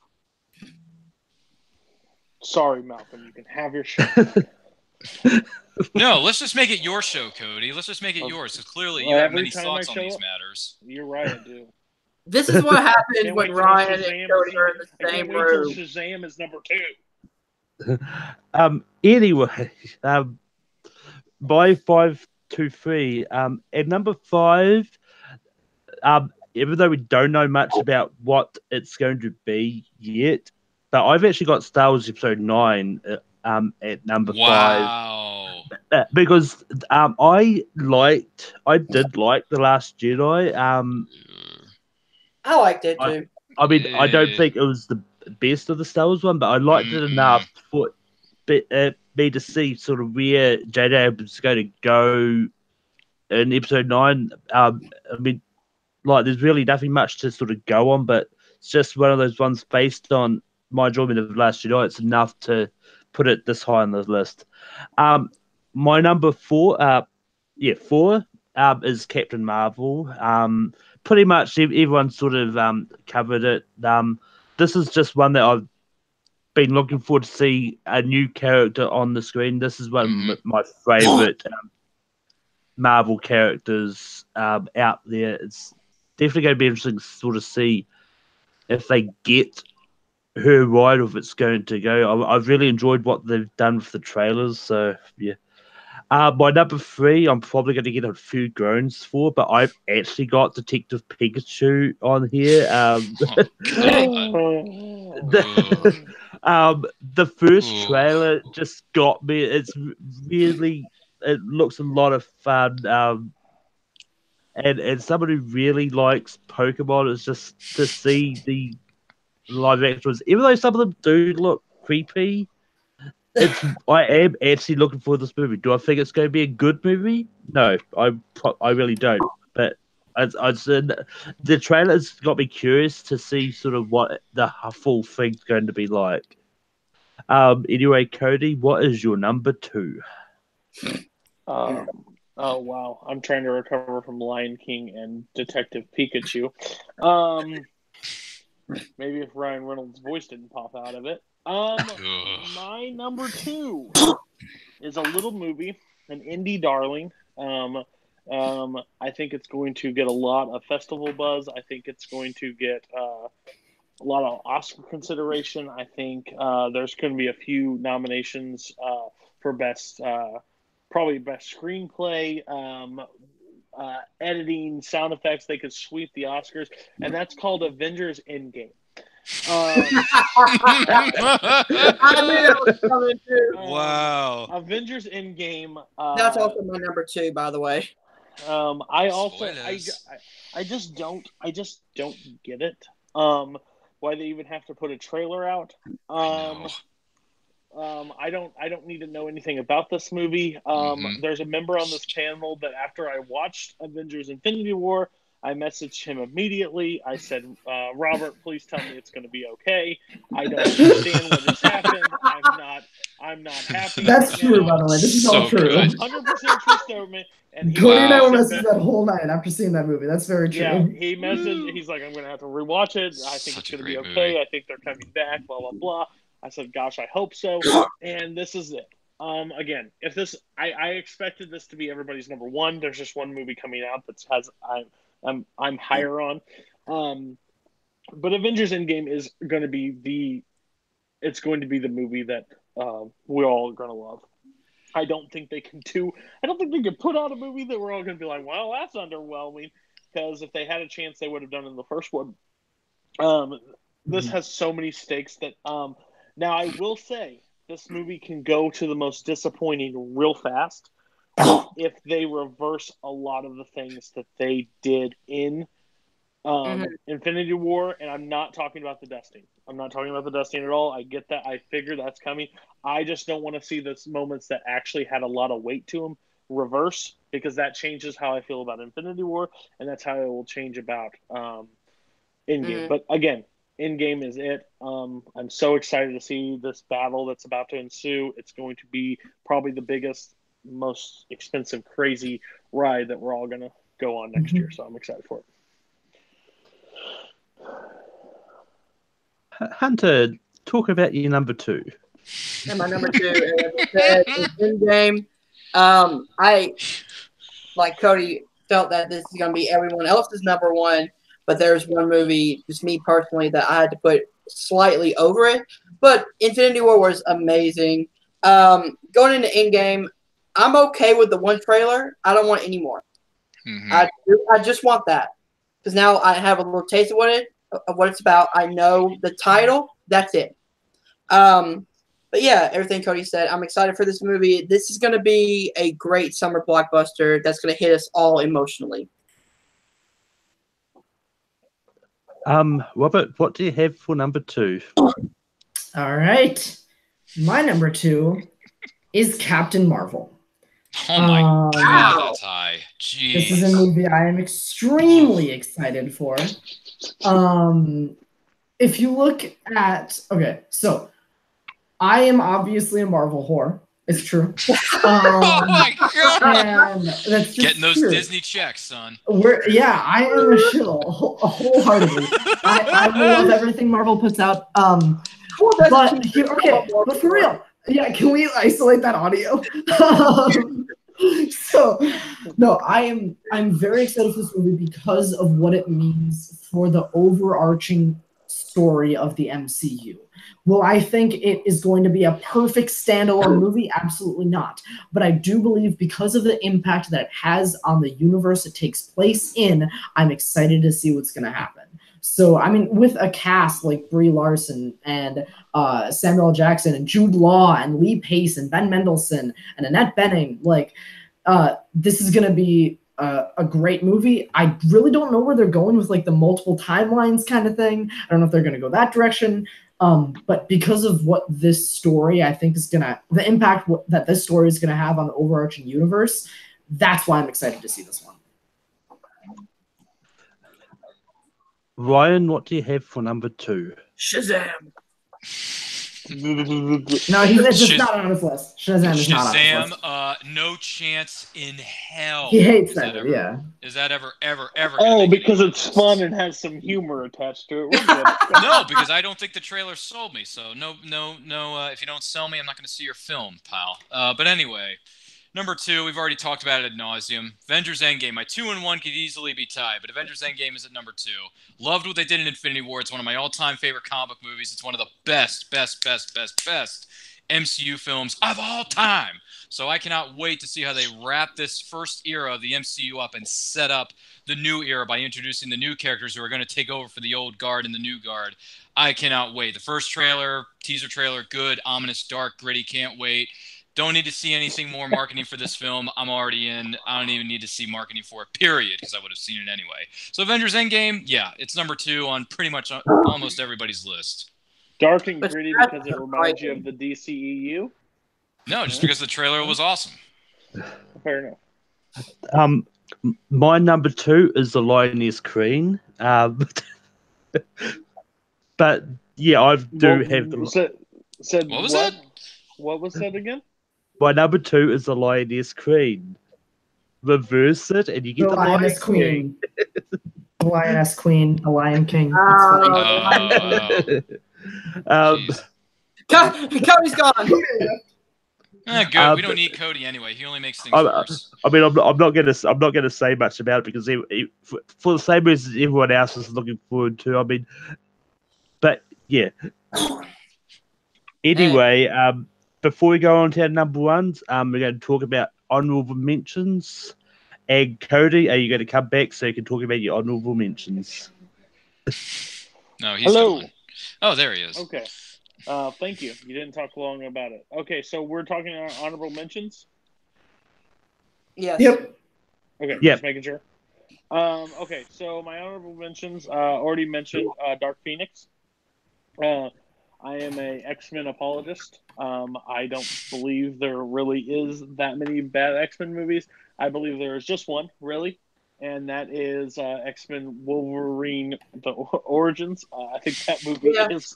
Sorry, Malcolm. You can have your show. No, let's just make it your show, Cody. Let's just make it yours, because clearly you have many thoughts on these matters. You're right, I do. This is what happens when Ryan and Cody are in the same room. Shazam is number 2. Anyway, by 5 to 3, at number 5, even though we don't know much about what it's going to be yet, but I've actually got Star Wars Episode 9 at number 5. Because I did like The Last Jedi. I liked it too. I mean, I don't think it was the best of the Star Wars one, but I liked it enough for me to see sort of where J.J. was going to go in Episode 9. I mean, like, there's really nothing much to sort of go on, but it's just one of those ones based on my enjoyment of The Last Jedi. It's enough to put it this high on the list. My number 4, is Captain Marvel. Pretty much everyone sort of covered it. This is just one that I've been looking forward to see a new character on the screen. This is one of my favorite Marvel characters out there. It's definitely going to be interesting to sort of see if they get her right or if it's going to go. I've really enjoyed what they've done with the trailers. So, yeah. My number 3, I'm probably going to get a few groans for, but I've actually got Detective Pikachu on here. The first trailer just got me. It looks a lot of fun. and someone who really likes Pokemon is just to see the live action ones, even though some of them do look creepy. I am actually looking for this movie. Do I think it's going to be a good movie? No, I really don't. But the trailer's got me curious to see sort of what the full thing's going to be like. Anyway, Cody, what is your number 2? Oh wow, I'm trying to recover from Lion King and Detective Pikachu. Maybe if Ryan Reynolds' voice didn't pop out of it. My number 2 is a little movie, an indie darling. I think it's going to get a lot of festival buzz. I think it's going to get a lot of Oscar consideration. I think there's going to be a few nominations for probably best screenplay, editing, sound effects. They could sweep the Oscars, and that's called Avengers Endgame. I knew that was coming too. Wow. Avengers Endgame. That's also my number 2, by the way. I also Spoilers. I just don't get it. Why they even have to put a trailer out. I I don't need to know anything about this movie. There's a member on this panel that after I watched Avengers Infinity War, I messaged him immediately. I said, Robert, please tell me it's going to be okay. I don't understand what has happened. I'm not happy. That's right true, now. by the way. This is So all true. good. 100% true statement. And Cody and I were Wow. messaging that whole night after seeing that movie. That's very true. Yeah, he messaged. He's like, I'm going to have to rewatch it. I think Such it's a going to be great okay. movie. I think they're coming back. Blah blah blah. I said, gosh, I hope so. And this is it. Again, if this, I expected this to be everybody's number 1. There's just one movie coming out that has I'm higher on. But Avengers Endgame is going to be the movie that we're all going to love. I don't think they can put out a movie that we're all going to be like, well, that's underwhelming. Because if they had a chance, they would have done it in the first one. This has so many stakes that. Now I will say this movie can go to the most disappointing real fast if they reverse a lot of the things that they did in Infinity War, and I'm not talking about the dusting. I'm not talking about the dusting at all. I get that. I figure that's coming. I just don't want to see those moments that actually had a lot of weight to them reverse, because that changes how I feel about Infinity War, and that's how it will change about Endgame. But again, Endgame is it. I'm so excited to see this battle that's about to ensue. It's going to be probably the biggest, most expensive, crazy ride that we're all going to go on next year. So I'm excited for it. Hunter, talk about your number 2. And my number 2, as I said, is Endgame. I, like Cody, felt that this is going to be everyone else's number 1, but there's one movie, just me personally, that I had to put slightly over it. But Infinity War was amazing. Going into Endgame, I'm okay with the one trailer. I don't want any more. I just want that, because now I have a little taste of what it's about. I know the title. That's it. But yeah, everything Cody said, I'm excited for this movie. This is going to be a great summer blockbuster that's going to hit us all emotionally. Robert, what do you have for number 2? All right. My number 2 is Captain Marvel. Oh my God, that's high. Jeez. This is a movie I am extremely excited for. If you look at, okay, so I am obviously a Marvel whore. It's true. Oh my God. And that's just Getting those true. Disney checks, son. I am a shill wholeheartedly. I love everything Marvel puts out. But for real, yeah, can we isolate that audio? So, no, I'm very excited for this movie because of what it means for the overarching story of the MCU. Will I think it is going to be a perfect standalone movie? Absolutely not. But I do believe because of the impact that it has on the universe it takes place in, I'm excited to see what's going to happen. So, I mean, with a cast like Brie Larson and Samuel L. Jackson and Jude Law and Lee Pace and Ben Mendelsohn and Annette Bening, this is going to be a great movie. I really don't know where they're going with like the multiple timelines kind of thing. I don't know if they're going to go that direction. But because of what this story, I think is the impact that this story is gonna have on the overarching universe, that's why I'm excited to see this one. Ryan, what do you have for number 2? Shazam. No, it's just not on his list. Shazam is not on his list. Shazam, no chance in hell. He hates that movie, yeah. Is that ever gonna Oh, make because it it's fun and has some humor attached to it. We're good. No, because I don't think the trailer sold me. So no. If you don't sell me, I'm not going to see your film, pal. But anyway, number 2, we've already talked about it ad nauseum. Avengers Endgame. My 2 and 1 could easily be tied, but Avengers Endgame is at number 2. Loved what they did in Infinity War. It's one of my all-time favorite comic book movies. It's one of the best MCU films of all time. So I cannot wait to see how they wrap this first era of the MCU up and set up the new era by introducing the new characters who are going to take over for the old guard and the new guard. I cannot wait. The first teaser trailer, good, ominous, dark, gritty, can't wait. Don't need to see anything more marketing for this film. I'm already in. I don't even need to see marketing for it, period, because I would have seen it anyway. So Avengers Endgame, yeah, it's number 2 on pretty much almost everybody's list. Dark and gritty because it reminds you of the DCEU? No, just because the trailer was awesome. Fair enough. My number 2 is The Lioness Queen. But yeah, I do have the. Said what was that? What was that again? My number 2 is The Lioness Queen. Reverse it, and you get the Lioness Queen. The Lioness Queen, the Lion King. Cody's gone. Good. We don't need Cody anyway. He only makes things worse. I mean, I'm not gonna say much about it because for the same reasons everyone else is looking forward to. I mean, but yeah. Anyway, before we go on to our number 1s, we're going to talk about honorable mentions. And Cody, are you going to come back so you can talk about your honorable mentions? No, he's gone. Oh, there he is. Okay. Thank you. You didn't talk long about it. Okay, so we're talking about honorable mentions? Yes. Yep. Okay, yep. Just making sure. Okay, so my honorable mentions, already mentioned Dark Phoenix. I am a X-Men apologist. I don't believe there really is that many bad X-Men movies. I believe there is just one, really, and that is X-Men Wolverine: The Origins. I think that movie is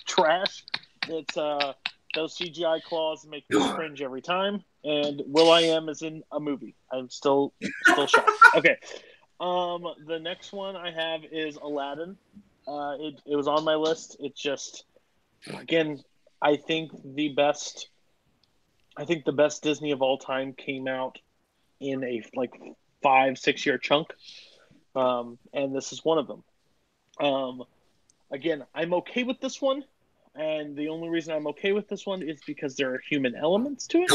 trash. It's those CGI claws make me cringe every time, and Will.i.am is in a movie. I'm still shocked. Okay, the next one I have is Aladdin. It was on my list. It just, again, I think the best Disney of all time came out in a 5-6 year chunk, and this is one of them. Again, I'm okay with this one, and the only reason I'm okay with this one is because there are human elements to it,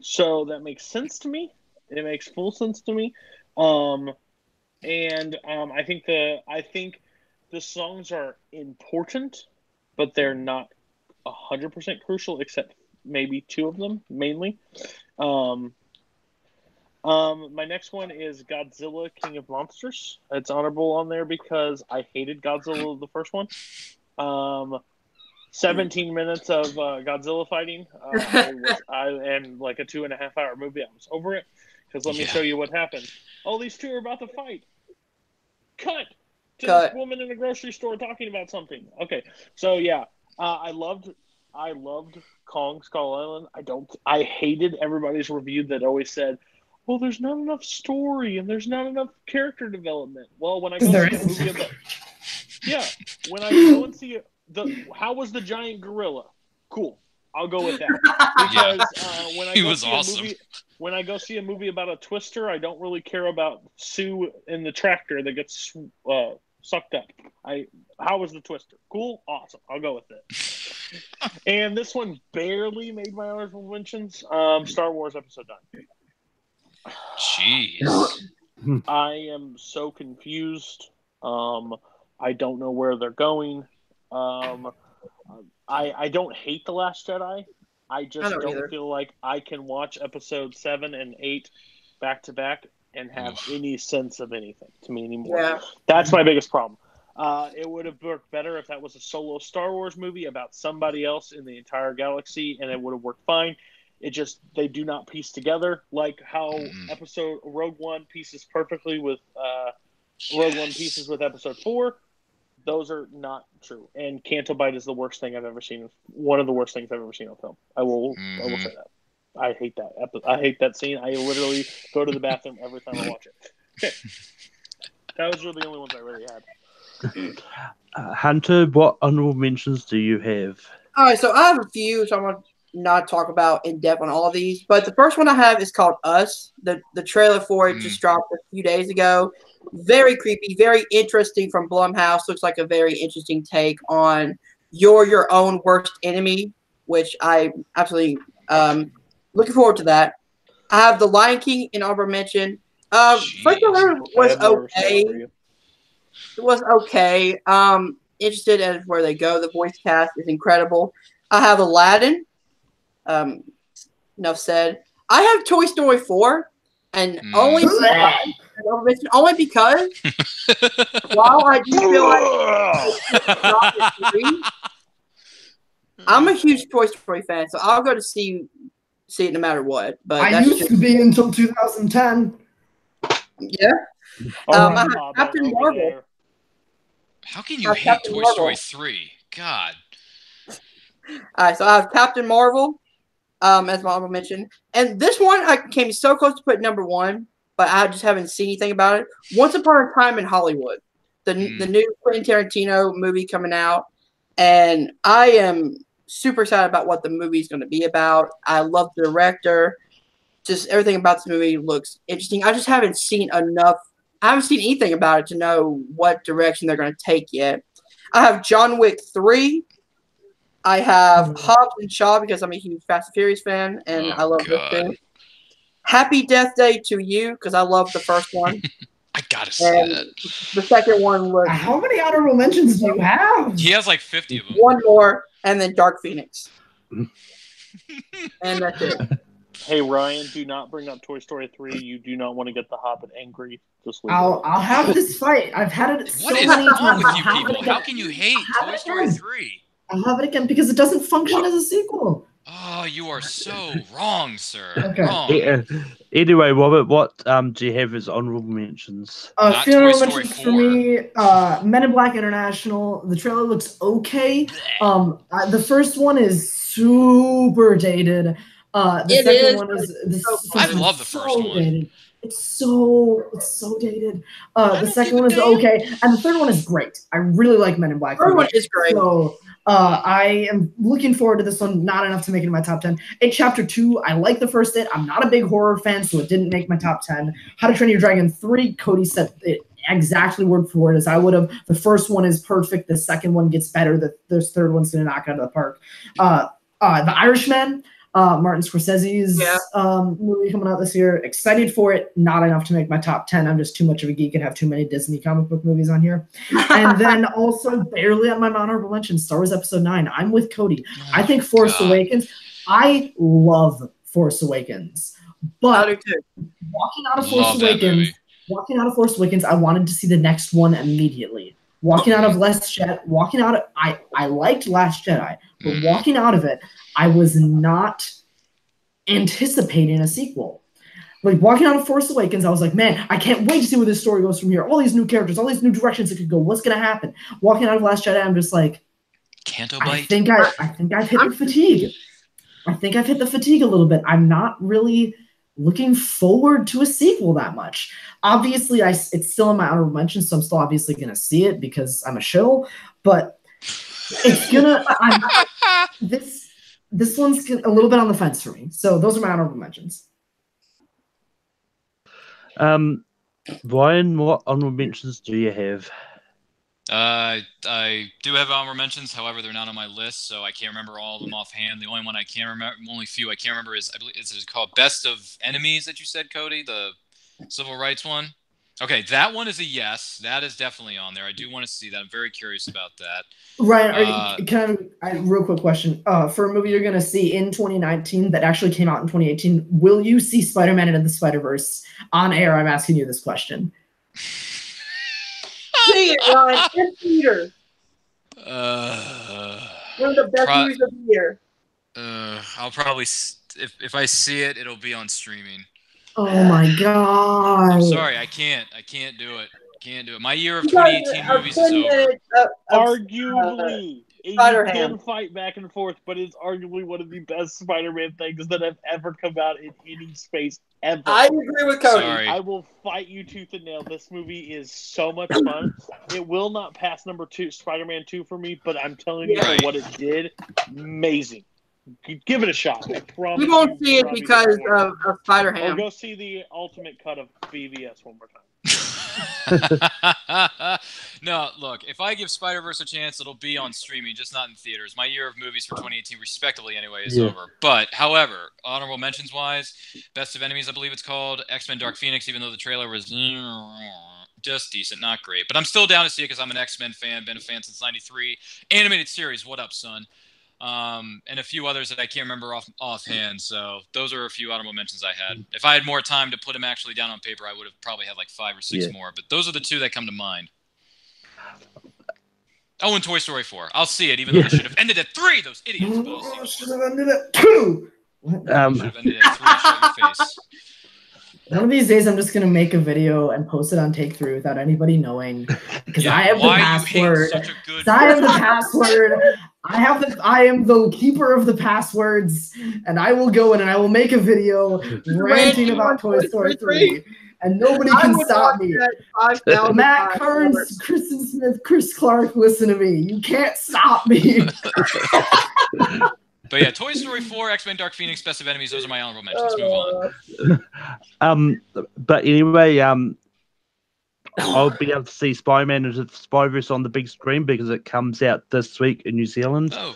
so that makes sense to me. It makes full sense to me, and I think the songs are important, but they're not 100% crucial, except maybe 2 of them mainly. My next one is Godzilla, King of Monsters. It's honorable on there because I hated Godzilla, the first one. 17 minutes of Godzilla fighting, and like a 2.5-hour movie. I was over it because let me show you what happened. Oh, these two are about to fight. Cut to this woman in a grocery store talking about something. Okay, so yeah, I loved Kong Skull Island. I hated everybody's review that always said, well, there's not enough story and there's not enough character development. Well, when I go see a movie about, when I go and see how was the giant gorilla? Cool, I'll go with that because when I he go was see awesome. a movie, when I go see a movie about a twister, I don't really care about Sue in the tractor that gets sucked up. How was the twister? Cool, awesome. I'll go with it. And this one barely made my honorable mentions. Star Wars Episode 9. Jeez. I am so confused. I don't know where they're going. I don't hate The Last Jedi. I just don't feel like I can watch Episode 7 and 8 back to back and have any sense of anything to me anymore. Yeah. That's my biggest problem. It would have worked better if that was a solo Star Wars movie about somebody else in the entire galaxy, and it would have worked fine. It just, they do not piece together like how episode Rogue One pieces perfectly with Rogue One pieces with episode 4. Those are not true. And Canto Bite is the worst thing I've ever seen. One of the worst things I've ever seen on film. I will say that. I hate that. I hate that scene. I literally go to the bathroom every time I watch it. Okay. Those are the only ones I really had. Hunter, what honorable mentions do you have? All right, so I have a few, so I'm going to not talk about in depth on all of these. But the first one I have is called Us. The trailer for it just dropped a few days ago. Very creepy, very interesting from Blumhouse. Looks like a very interesting take on your own worst enemy, which I absolutely looking forward to that. I have The Lion King in honorable mention. First trailer was okay. It was okay. Interested in where they go. The voice cast is incredible. I have Aladdin. Enough said. I have Toy Story 4, and only because while I do feel like I'm a huge Toy Story fan, so I'll go to see it no matter what. But I used to be until 2010. Yeah. I have Captain Marvel. There. How can you hate Toy Story 3? God. All right, so I have Captain Marvel, as Marvel mentioned. And this one, I came so close to put number 1, but I just haven't seen anything about it. Once Upon a Time in Hollywood, the new Quentin Tarantino movie coming out. And I am super excited about what the movie is going to be about. I love the director. Just everything about this movie looks interesting. I just haven't seen enough. I haven't seen anything about it to know what direction they're going to take yet. I have John Wick 3. I have Hobbs and Shaw because I'm a huge Fast and Furious fan, and I love this too. Happy Death Day to You because I love the first one. I gotta see that. The second one was. How many honorable mentions do you have? He has like 50 of them. One more, and then Dark Phoenix. And that's it. Hey Ryan, do not bring up Toy Story 3. You do not want to get the Hobbit angry. Just leave I'll have this fight. I've had it so many times. What is wrong with you people? How can you hate Toy Story 3? I'll have it again because it doesn't function as a sequel. Oh, you are so wrong, sir. Okay. Wrong. Anyway, Robert, what do you have as honorable mentions? Few honorable mentions for me. Men in Black International. The trailer looks okay. The first one is super dated. The second one is. I love the first one. Dated. It's so dated. The second one is okay, and the third one is great. I really like Men in Black. The third one is great. So, I am looking forward to this one. Not enough to make it in my top 10. In Chapter 2, I like the first bit. I'm not a big horror fan, so it didn't make my top 10. How to Train Your Dragon 3, Cody said it exactly word for word as I would have. The first one is perfect. The second one gets better. The third one's going to knock it out of the park. The Irishman, Martin Scorsese's movie coming out this year. Excited for it. Not enough to make my top 10. I'm just too much of a geek and have too many Disney comic book movies on here. And then also barely on my honorable mention, Star Wars Episode 9. I'm with Cody. I think Force Awakens. I love Force Awakens. But walking out of Force Awakens, I wanted to see the next one immediately. Walking out of I liked Last Jedi, but walking out of it, I was not anticipating a sequel. Like walking out of Force Awakens, I was like, man, I can't wait to see where this story goes from here. All these new characters, all these new directions it could go. What's gonna happen? Walking out of Last Jedi, I'm just like, Canto Bite. I think I've hit the fatigue. I think I've hit the fatigue a little bit. I'm not really looking forward to a sequel that much. Obviously, it's still in my honorable mention, so I'm still obviously gonna see it because I'm a shill. But it's gonna. This one's a little bit on the fence for me. So those are my honorable mentions. Ryan, what honorable mentions do you have? I do have honorable mentions. However, they're not on my list, so I can't remember all of them offhand. The only one I can't remember, only few I can't remember is, I believe it's called Best of Enemies that you said, Cody, the civil rights one. Okay, that one is a yes. That is definitely on there. I do want to see that. I'm very curious about that. Ryan, real quick question. For a movie you're going to see in 2019 that actually came out in 2018, will you see Spider-Man into the Spider-Verse? On air, I'm asking you this question. See it, Ryan. In theater. One of the best movies of the year. I'll probably, if I see it, it'll be on streaming. Oh my god! I'm sorry, I can't do it. Can't do it. My year of 2018 movies is over. Arguably, you Spider-Ham. can fight back and forth, but it's arguably one of the best Spider-Man things that have ever come out in any space ever. I agree with Cody. Sorry. I will fight you tooth and nail. This movie is so much fun. It will not pass number 2, Spider-Man 2 for me, but I'm telling you, for what it did, amazing. Give it a shot. I promise. We won't see it because of Spider-Ham. Or go see the ultimate cut of BVS one more time. No, look, if I give Spider-Verse a chance, it'll be on streaming, just not in theaters. My year of movies for 2018, respectively anyway, is over. But, however, honorable mentions-wise, Best of Enemies, I believe it's called, X-Men Dark Phoenix, even though the trailer was just decent, not great. But I'm still down to see it because I'm an X-Men fan, been a fan since '93. Animated series, what up, son? And a few others that I can't remember offhand. So those are a few honorable mentions I had. If I had more time to put them actually down on paper, I would have probably had like 5 or 6 more. But those are the 2 that come to mind. Oh, and Toy Story 4. I'll see it, even though they should have ended at 3. Those idiots. Should have ended at 2. Should have ended at 3. Shut your face. One of these days, I'm just gonna make a video and post it on Take 3 without anybody knowing, because I have the password. I have the password. I am the keeper of the passwords, and I will go in and I will make a video ranting about Toy Story 3, and nobody can stop me. Matt Kearns, Kristen Smith, Chris Clark, listen to me. You can't stop me. But yeah, Toy Story 4, X-Men Dark Phoenix, Best of Enemies, those are my honorable mentions. Move on. But anyway, I'll be able to see Spider-Man into the Spider-Verse on the big screen because it comes out this week in New Zealand. So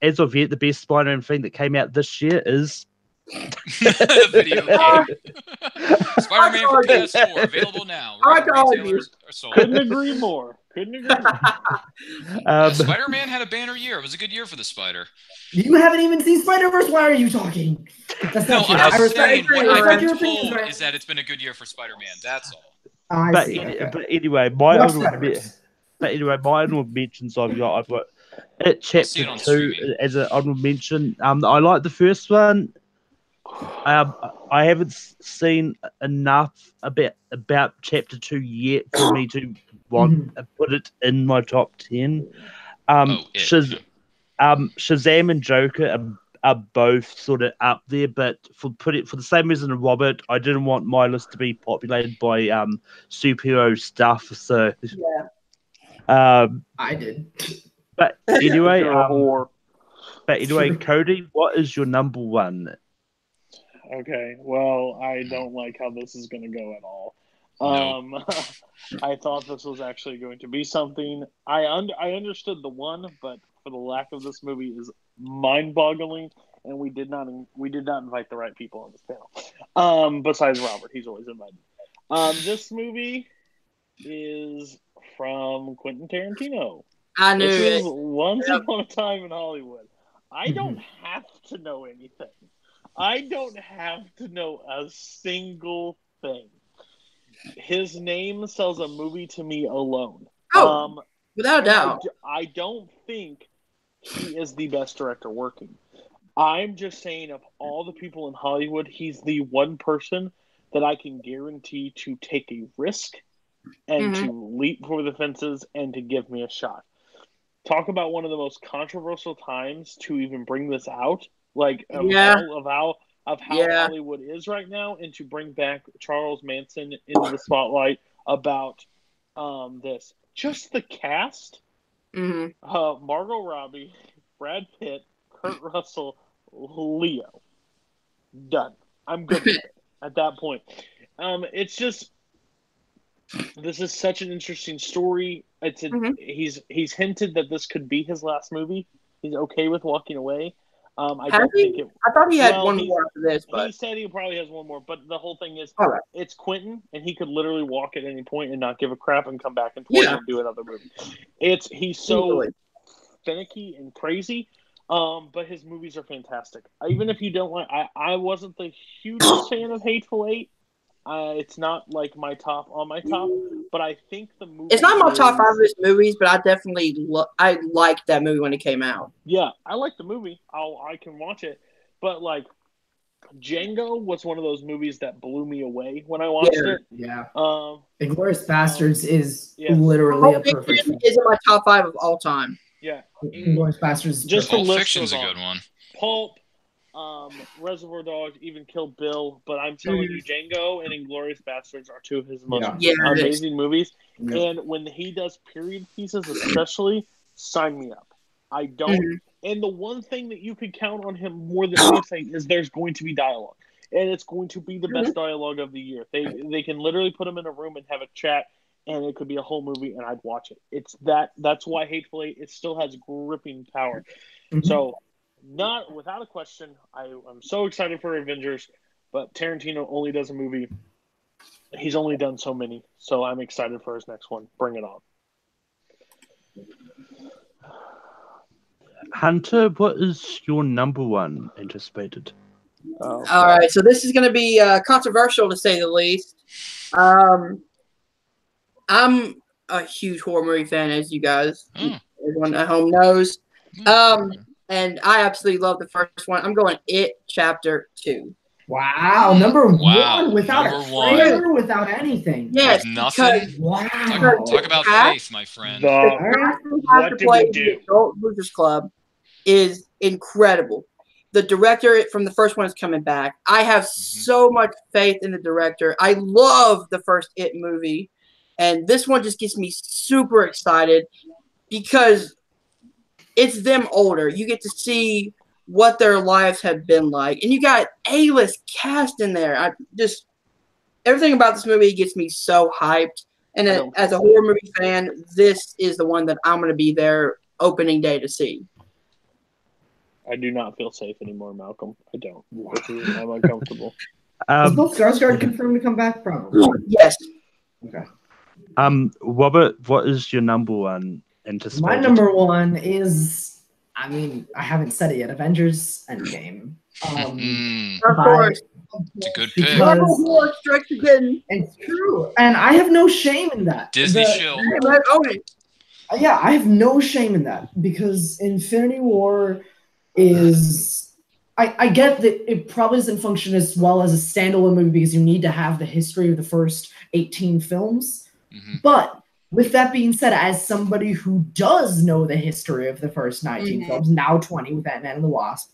as of yet, the best Spider-Man thing that came out this year is the video game. Spider-Man for PS4, available now. Couldn't agree more. Spider-Man had a banner year. It was a good year for the Spider. You haven't even seen Spider-Verse. Why are you talking? That's not what I'm saying. What I've been told is that it's been a good year for Spider-Man. That's all. But anyway, my honorable mentions I've got it chapter 2 as an honorable mention. I like the first one. I haven't seen enough about chapter 2 yet for me to want to put it in my top 10. Shazam and Joker are both sort of up there, but for the same reason as Robert, I didn't want my list to be populated by superhero stuff. So I did. But anyway, Cody, what is your number 1? Okay, well, I don't like how this is going to go at all. I thought this was actually going to be something. I understood the 1, but for the lack of this movie is mind-boggling, and we did not invite the right people on this panel. Besides Robert, he's always invited. This movie is from Quentin Tarantino. I knew it. This is Once Upon a Time in Hollywood. I don't have to know anything. I don't have to know a single thing. His name sells a movie to me alone. Without a doubt. I don't think he is the best director working. I'm just saying, of all the people in Hollywood, he's the one person that I can guarantee to take a risk and to leap for the fences and to give me a shot. Talk about one of the most controversial times to even bring this out. Of how Hollywood is right now, and to bring back Charles Manson into the spotlight about this. Just the cast, Margot Robbie, Brad Pitt, Kurt Russell, Leo. Done. I'm good with it at that point. It's just, this is such an interesting story. He's hinted that this could be his last movie. He's okay with walking away. I Has don't he? think it. I thought he had Well, one more after this, He but said he probably has one more, but the whole thing is, all right. it's Quentin, and he could literally walk at any point and not give a crap and come back in 20 and do another movie. He's so Easily. finicky and crazy, but his movies are fantastic. Even if you don't like, I wasn't the hugest fan of Hateful Eight. It's not like my top, but I think the movie. It's not my top 5 of his movies, but I definitely I liked that movie when it came out. Yeah, I like the movie. I can watch it, but like Django was one of those movies that blew me away when I watched it. Yeah. Um, Inglourious Bastards is yes. literally a Pulp perfect Fiction film. is in my top 5 of all time. Yeah, Inglourious Bastards is Just perfect. the Pulp list Fiction's goes a on. good one. Pulp, Reservoir Dogs, even Kill Bill. But I'm telling you, Django and Inglourious Bastards are two of his most amazing movies. Yeah. And when he does period pieces, especially, sign me up. I don't. And the one thing that you could count on him more than anything is there's going to be dialogue. And it's going to be the best dialogue of the year. They can literally put him in a room and have a chat, and it could be a whole movie, and I'd watch it. That's why Hateful Eight, it still has gripping power. So, not without a question, I'm so excited for Avengers, but Tarantino only does a movie. He's only done so many, so I'm excited for his next one. Bring it on. Hunter, what is your number one anticipated? All right, so this is going to be controversial to say the least. I'm a huge horror movie fan, as you guys, everyone at home knows. And I absolutely love the first one. I'm going It Chapter 2. Wow, number one without number a trailer, without anything. Yes, With nothing. Wow. Talk about faith, my friend. What did we do? The Adult Losers Club is incredible. The director from the first one is coming back. I have so much faith in the director. I love the first It movie. And this one just gets me super excited because it's them older. You get to see what their lives have been like. And you got A-list cast in there. Everything about this movie gets me so hyped. And as a horror movie fan, this is the one that I'm going to be there opening day to see. I do not feel safe anymore, Malcolm. I don't. I'm uncomfortable. Is Bill Skarsgård confirmed to come back? Probably. Yes. Okay. Robert, what is your number one anticipated? My number one is, I haven't said it yet, Avengers Endgame. Of course. It's a good pick. War strikes again. It's true. And I have no shame in that. Disney shill. Yeah, I have no shame in that because Infinity War is... I get that it probably doesn't function as well as a standalone movie because you need to have the history of the first 18 films. But with that being said, as somebody who does know the history of the first 19 films, now 20 with Ant-Man and the Wasp,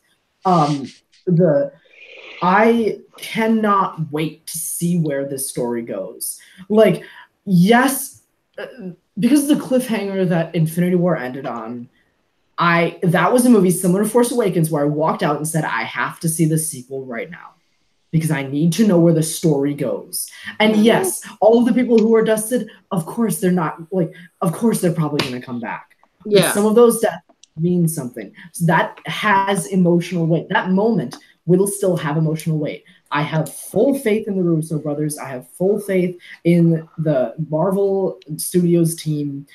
I cannot wait to see where this story goes. Like, yes, because of the cliffhanger that Infinity War ended on, that was a movie similar to Force Awakens where I walked out and said, I have to see the sequel right now because I need to know where the story goes. And yes, all of the people who are dusted, of course they're probably going to come back. Yeah. But some of those deaths mean something. So that has emotional weight. That moment will still have emotional weight. I have full faith in the Russo brothers. I have full faith in the Marvel Studios team.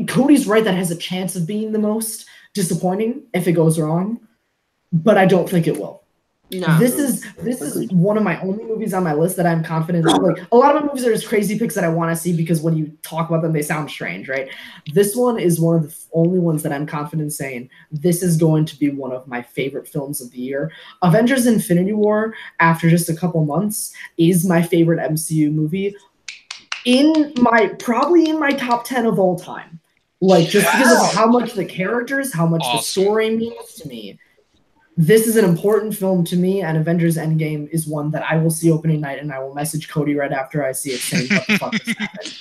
Cody's right that has a chance of being the most disappointing if it goes wrong, but I don't think it will. No. This is one of my only movies on my list that I'm confident in. Like, a lot of my movies are just crazy picks that I want to see because when you talk about them, they sound strange, right? This one is one of the only ones that I'm confident saying this is going to be one of my favorite films of the year. Avengers Infinity War, after just a couple months, is my favorite MCU movie. Probably in my top 10 of all time. Like, just because of how much the characters, how much the story means to me. This is an important film to me, and Avengers Endgame is one that I will see opening night, and I will message Cody right after I see it saying, what the fuck is happening?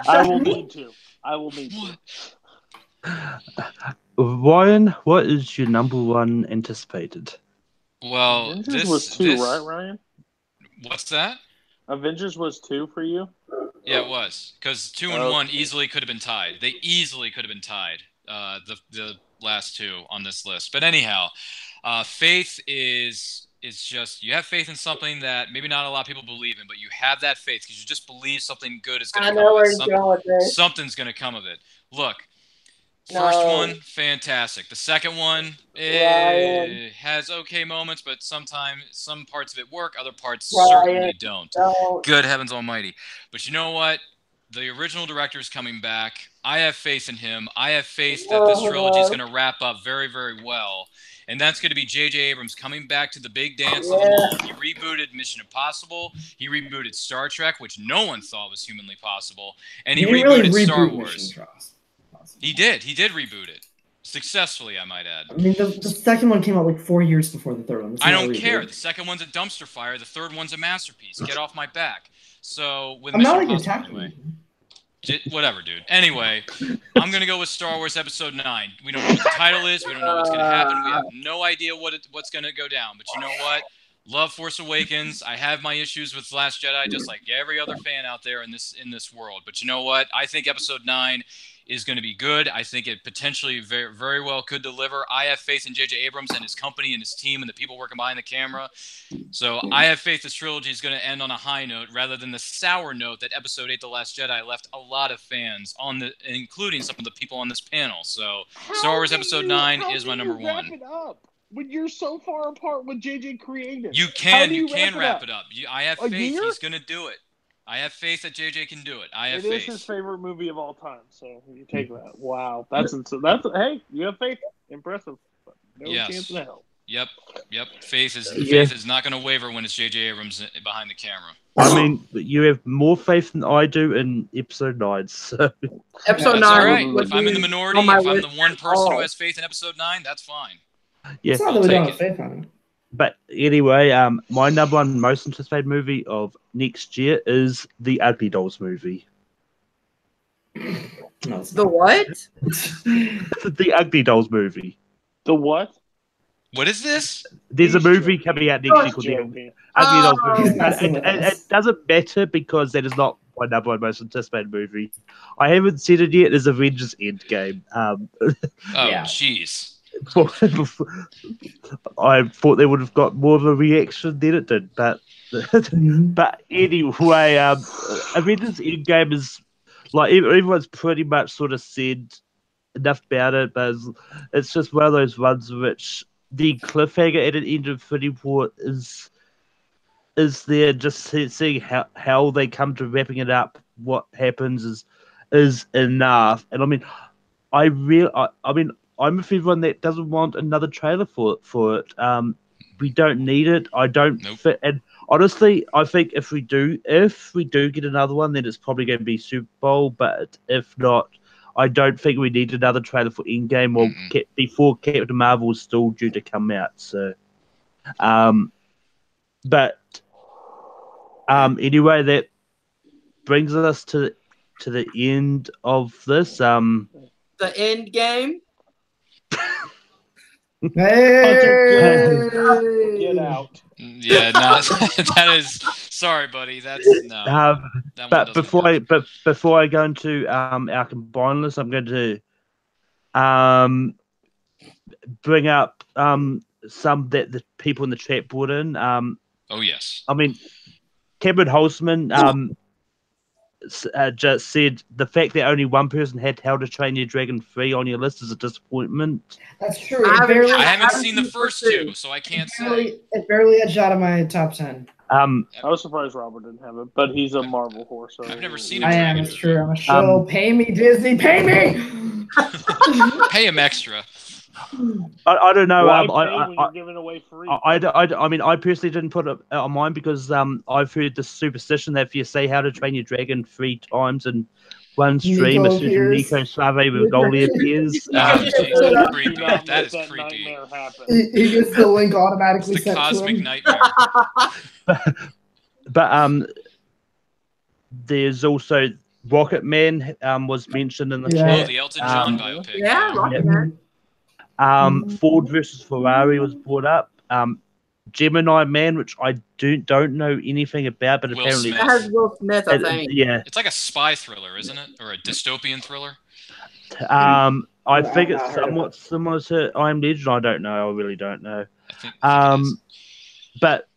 I will need to. Ryan, what is your number one anticipated? Well, Avengers was 2, right, Ryan? What's that? Avengers was 2 for you? Yeah, it was. Because 2 and 1 easily could have been tied. They easily could have been tied. the last two on this list. But anyhow, faith is just, you have faith in something that maybe not a lot of people believe in, but you have that faith because you just believe something good is going to come of it. Something's going to come of it. Look, first one, fantastic. The second one has okay moments, but sometimes some parts of it work, other parts certainly don't. Good heavens almighty. But you know what? The original director is coming back. I have faith in him. I have faith that this trilogy is going to wrap up very, very well. And that's going to be J.J. Abrams coming back to the big dance of them all. He rebooted Mission Impossible. He rebooted Star Trek, which no one thought was humanly possible. And he rebooted Star Wars. He did. He did reboot it. Successfully, I might add. I mean, the second one came out like 4 years before the third one. I don't care. The second one's a dumpster fire. The third one's a masterpiece. Get off my back. So, with Mission Impossible, anyway. Whatever, dude. Anyway, I'm going to go with Star Wars Episode 9. We don't know what the title is. We don't know what's going to happen. We have no idea what's going to go down. But you know what? Love Force Awakens. I have my issues with Last Jedi, just like every other fan out there in this world. But you know what? I think Episode 9 is going to be good. I think it potentially very, very well could deliver. I have faith in J.J. Abrams and his company and his team and the people working behind the camera. So I have faith this trilogy is going to end on a high note rather than the sour note that Episode 8, The Last Jedi, left a lot of fans, including some of the people on this panel. So Star Wars Episode 9 is my number one. Wrap it up when you're so far apart with J.J. created? You can wrap it up. I have faith he's going to do it. I have faith that JJ can do it. I have faith. It is his favorite movie of all time, so you take that. Wow, that's hey, you have faith. Impressive. No chance in hell. Yep. Faith is not going to waver when it's J.J. Abrams behind the camera. I mean, you have more faith than I do in Episode 9. So. Episode 9. All right. If I'm in the minority, if I'm the one person who has faith in Episode 9, that's fine. Yeah, I'll take it. Faith on him. But anyway, my number one most anticipated movie of next year is the Ugly Dolls movie. No, the what? The Ugly Dolls movie. The what? What is this? There's a movie coming out next year called the Ugly Dolls movie. It doesn't matter because that is not my number one most anticipated movie. I haven't said it yet. It's Avengers Endgame. Jeez. I thought they would have got more of a reaction than it did, but anyway, Avengers Endgame is like everyone's pretty much sort of said enough about it, but it's just one of those ones which the cliffhanger at the end of Infinity War is there. Just seeing how they come to wrapping it up, what happens is enough. And I mean, I'm with everyone that doesn't want another trailer for it. We don't need it. I don't fit. And honestly, I think if we do get another one, then it's probably going to be Super Bowl. But if not, I don't think we need another trailer for Endgame or before Captain Marvel is still due to come out. So, anyway, that brings us to the end of this. The end game. Hey! Get out. Yeah, no, that is sorry, buddy. That's no. But before I go into our combined list, I'm going to bring up some that the people in the chat brought in. Oh yes. I mean, Cameron Holzman just said the fact that only one person had How to Train Your Dragon 3 on your list is a disappointment. That's true. I haven't seen the first two, so I can't say. It barely edged out of my top 10. I was surprised Robert didn't have it, but he's a Marvel whore, so I've never seen it. I am. It's true. I'm a show. Pay me, Disney. Pay me. Pay him extra. I don't know. You're giving away free. I mean, I personally didn't put it on mine because I've heard the superstition that if you say How to Train Your Dragon 3 times in one stream, as soon as Nico Suave with Goldie appears. That is creepy. He gets the link automatically it's the sent cosmic to him. nightmare. But there's also Rocket Man was mentioned in the chat. Oh, the Elton John biopic. Yeah, Rocket Man. Ford versus Ferrari was brought up. Gemini Man, which I don't know anything about, but Will apparently Smith. That has Will Smith, I think. Yeah, It's like a spy thriller, isn't it, or a dystopian thriller? I think it's somewhat similar to I Am Legend. I don't know. I really don't know. I think it is. But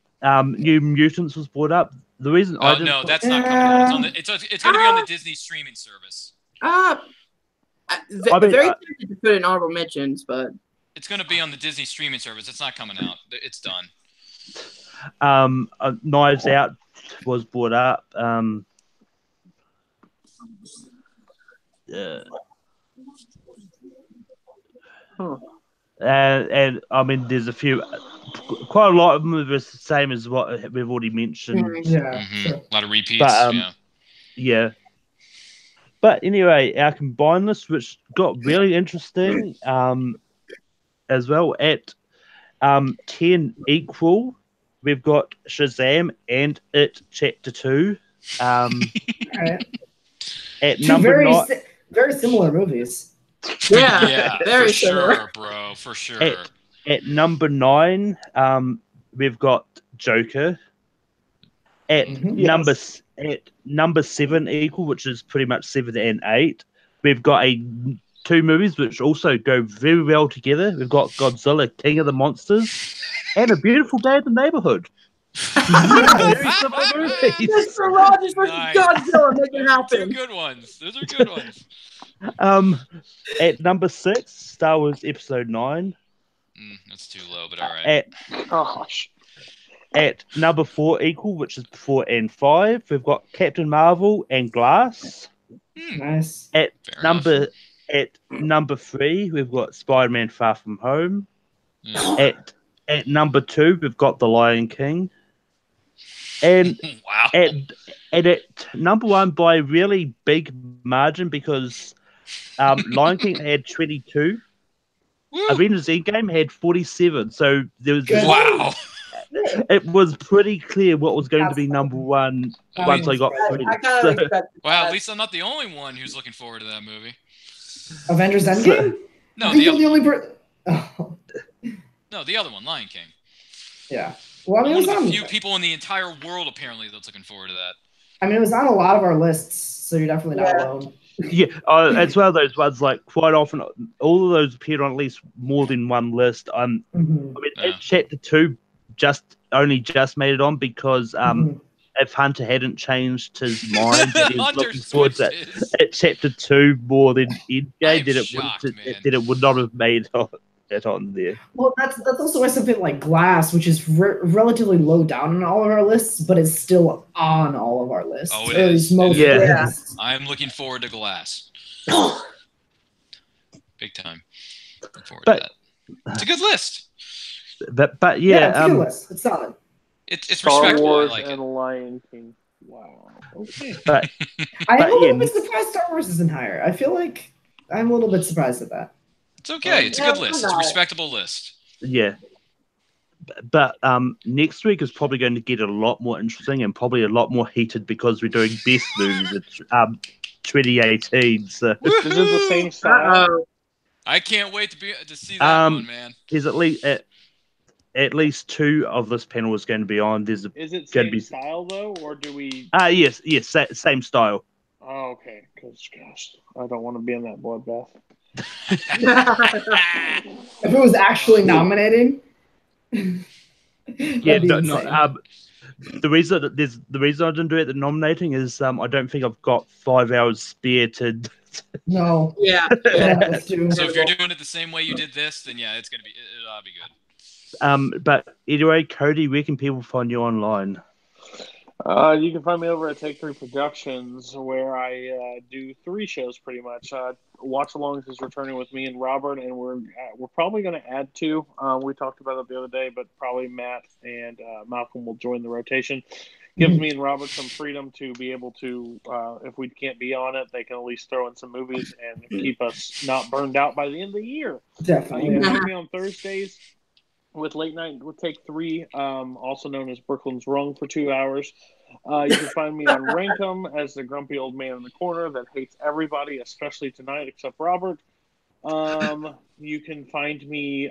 New Mutants was brought up. The reason I Oh didn't no, put- that's not coming out. It's going to be on the Disney streaming service. Very tempted to put in honorable mentions, but It's going to be on the Disney streaming service. It's not coming out. It's done. Knives Out was brought up. And I mean, there's a few, quite a lot of them are the same as what we've already mentioned. Yeah, Sure. A lot of repeats. But, yeah. But anyway, our combined list, which got really interesting, as well at 10 equal, we've got Shazam and It Chapter 2. Right. At Two number very similar movies. yeah, very for similar. sure, bro, for sure. At number 9, we've got Joker. At number 7 equal, which is pretty much 7 and 8, we've got two movies which also go very well together. We've got Godzilla, King of the Monsters, and A Beautiful Day in the Neighborhood. Very similar movies. Mr. Rogers versus Nice. Godzilla, make it Two happen. good ones. Those are good ones. At number 6, Star Wars Episode 9. That's too low, but all right. Gosh. At number 4 equal, which is 4 and 5, we've got Captain Marvel and Glass. Nice. At Fair number 3, we've got Spider-Man: Far From Home. enough. At number 2, we've got The Lion King. And Wow. at number 1 by a really big margin, because Lion King had 22. Woo. Avengers Endgame had 47. So there was Wow. it was pretty clear what was going to be number 1 once I got through. I kind of expected Wow, that. at least I'm not the only one who's looking forward to that movie. Avengers Endgame? No, I think the you're other, the only no, the other one, Lion King. Yeah. Well, I mean, I'm it one was of the on. few people in the entire world apparently that's looking forward to that. I mean, it was on a lot of our lists, so you're definitely not alone. Yeah, it's one of those ones, like, quite often, all of those appeared on at least more than one list. I mean, Chapter 2 only just made it on because if Hunter hadn't changed his mind, that he was Hunter looking forward to switched his. at Chapter 2 more than Endgame, I'm then shocked, man. it would not have made it on there. Well, that's also why something like Glass, which is relatively low down on all of our lists, but is still on all of our lists. Oh, it Or at is. least most Yeah. of our Yeah. lists. I'm looking forward to Glass. Big time. Looking forward to that. It's a good list. But Yeah, it's a yeah, good list. It's solid. It's Star respectable. Wars I like and it. Lion King. Wow. Okay. but I am But a little yeah, bit surprised Star Wars isn't higher. I feel like I'm a little bit surprised at that. It's okay. It's a Yeah, good list. It's a I'm not. respectable list. yeah. But next week is probably going to get a lot more interesting and probably a lot more heated because we're doing best movies. It's 2018. So Is it the same style? Uh-oh. I can't wait to see that one, man. there's at least 2 of this panel is going to be on. There's Is it Gonna same be- style though, or do we? yes, same style. Oh, okay. Because gosh, I don't want to be in that bloodbath. If it was actually nominating, Yeah, that'd be no, insane. the reason I didn't do it at the nominating is I don't think I've got 5 hours spare to. No. Yeah. Let's do. So if you're doing it the same way you did this, then yeah, it'll be good. But anyway, Cody, where can people find you online? You can find me over at Take 3 Productions, where I do 3 shows pretty much. Watch Alongs is returning with me and Robert, and we're probably going to add 2. We talked about it the other day, but probably Matt and Malcolm will join the rotation. Gives me and Robert some freedom to be able to, if we can't be on it, they can at least throw in some movies and keep us not burned out by the end of the year. Definitely. You can find me on Thursdays with Late Night with Take 3, also known as Brooklyn's Wrong, for 2 hours. You can find me on Rankum as the grumpy old man in the corner that hates everybody, especially tonight, except Robert. You can find me.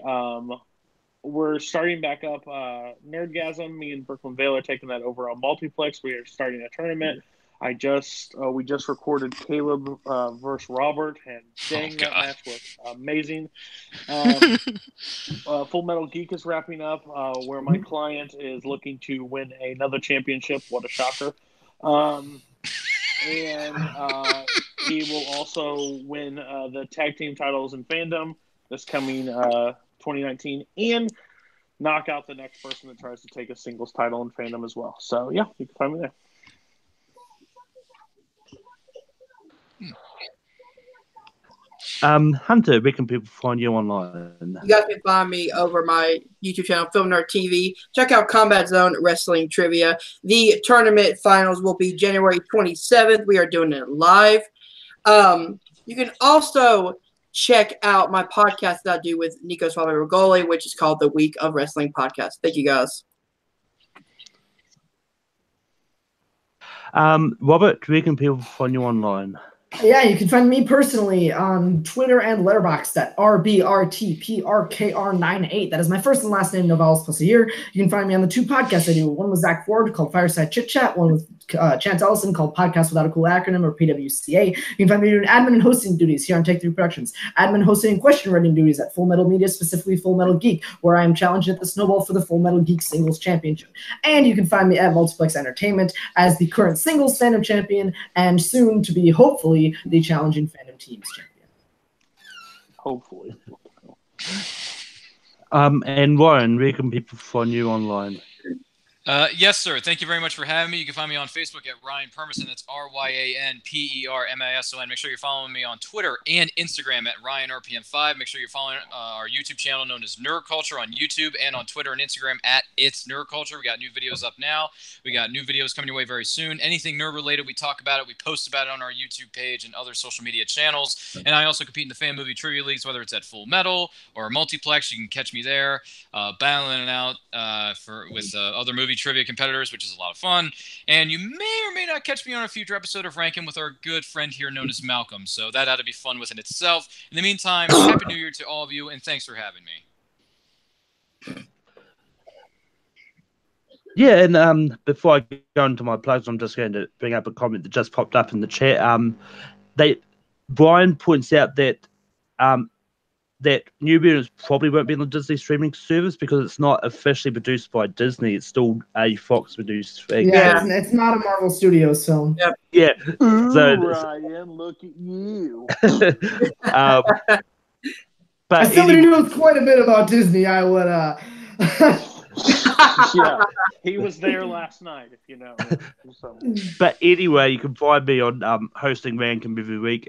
We're starting back up Nerdgasm. Me and Brooklyn Vale are taking that over on Multiplex. We are starting a tournament. we just recorded Caleb versus Robert, and dang, that match was amazing. Full Metal Geek is wrapping up, where my client is looking to win another championship. What a shocker! And he will also win the tag team titles in Fandom this coming 2019, and knock out the next person that tries to take a singles title in Fandom as well. So yeah, you can find me there. Hunter, where can people find you online? You guys can find me over my YouTube channel, Film Nerd TV. Check out Combat Zone Wrestling Trivia. The tournament finals will be January 27th. We are doing it live. You can also check out my podcast that I do with Nico Suave Regoli, which is called the Week of Wrestling Podcast. Thank you, guys. Robert, where can people find you online? Yeah, you can find me personally on Twitter and Letterboxd at RBRTPRKR98. That is my first and last name, Novels plus a year. You can find me on the two podcasts I do. One with Zach Ford called Fireside Chit Chat. One with Chance Ellison called Podcast Without a Cool Acronym, or PWCA. You can find me doing admin and hosting duties here on Take 3 Productions. Admin, hosting, and question writing duties at Full Metal Media, specifically Full Metal Geek, where I am challenged at the Snowball for the Full Metal Geek Singles Championship. And you can find me at Multiplex Entertainment as the current Singles Fandom Champion, and soon to be, hopefully, the Challenging Fandom Teams Champion. Hopefully. And Ryan, where can people find you online? Yes, sir. Thank you very much for having me. You can find me on Facebook at Ryan Permison. That's RyanPermison. Make sure you're following me on Twitter and Instagram at RyanRPM5. Make sure you're following our YouTube channel known as Nerd Culture on YouTube, and on Twitter and Instagram at It's Nerd Culture. We got new videos up now. We got new videos coming your way very soon. Anything nerd related, we talk about it. We post about it on our YouTube page and other social media channels. And I also compete in the fan movie trivia leagues, whether it's at Full Metal or Multiplex. You can catch me there, battling it out with other movie trivia competitors, which is a lot of fun. And you may or may not catch me on a future episode of Rankin' with our good friend here known as Malcolm. So that ought to be fun within itself. In the meantime, Happy New Year to all of you, and thanks for having me. Yeah, and before I go into my plugs, I'm just going to bring up a comment that just popped up in the chat. Brian points out that that New Mutants probably won't be on the Disney streaming service because it's not officially produced by Disney. It's still a Fox-produced thing. Yeah, it's not a Marvel Studios film. Yep. Yeah. Ooh, So, Ryan, look at you. But As somebody who knows quite a bit about Disney, I would Yeah, he was there last night, if you know. So. But anyway, you can find me on hosting Rankin every week.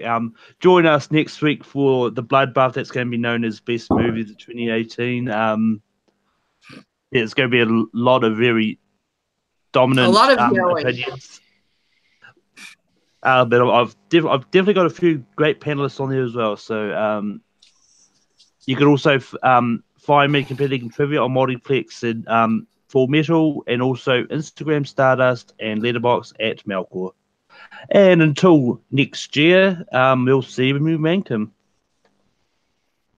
Join us next week for the bloodbath that's going to be known as Best Movies of 2018. It's going to be a lot of very dominant opinions. But I've definitely got a few great panelists on there as well. So you can also find me competing in trivia on Multiplex and Full Metal, and also Instagram Stardust and Letterboxd at Malcor. And until next year, we'll see you when we rank him.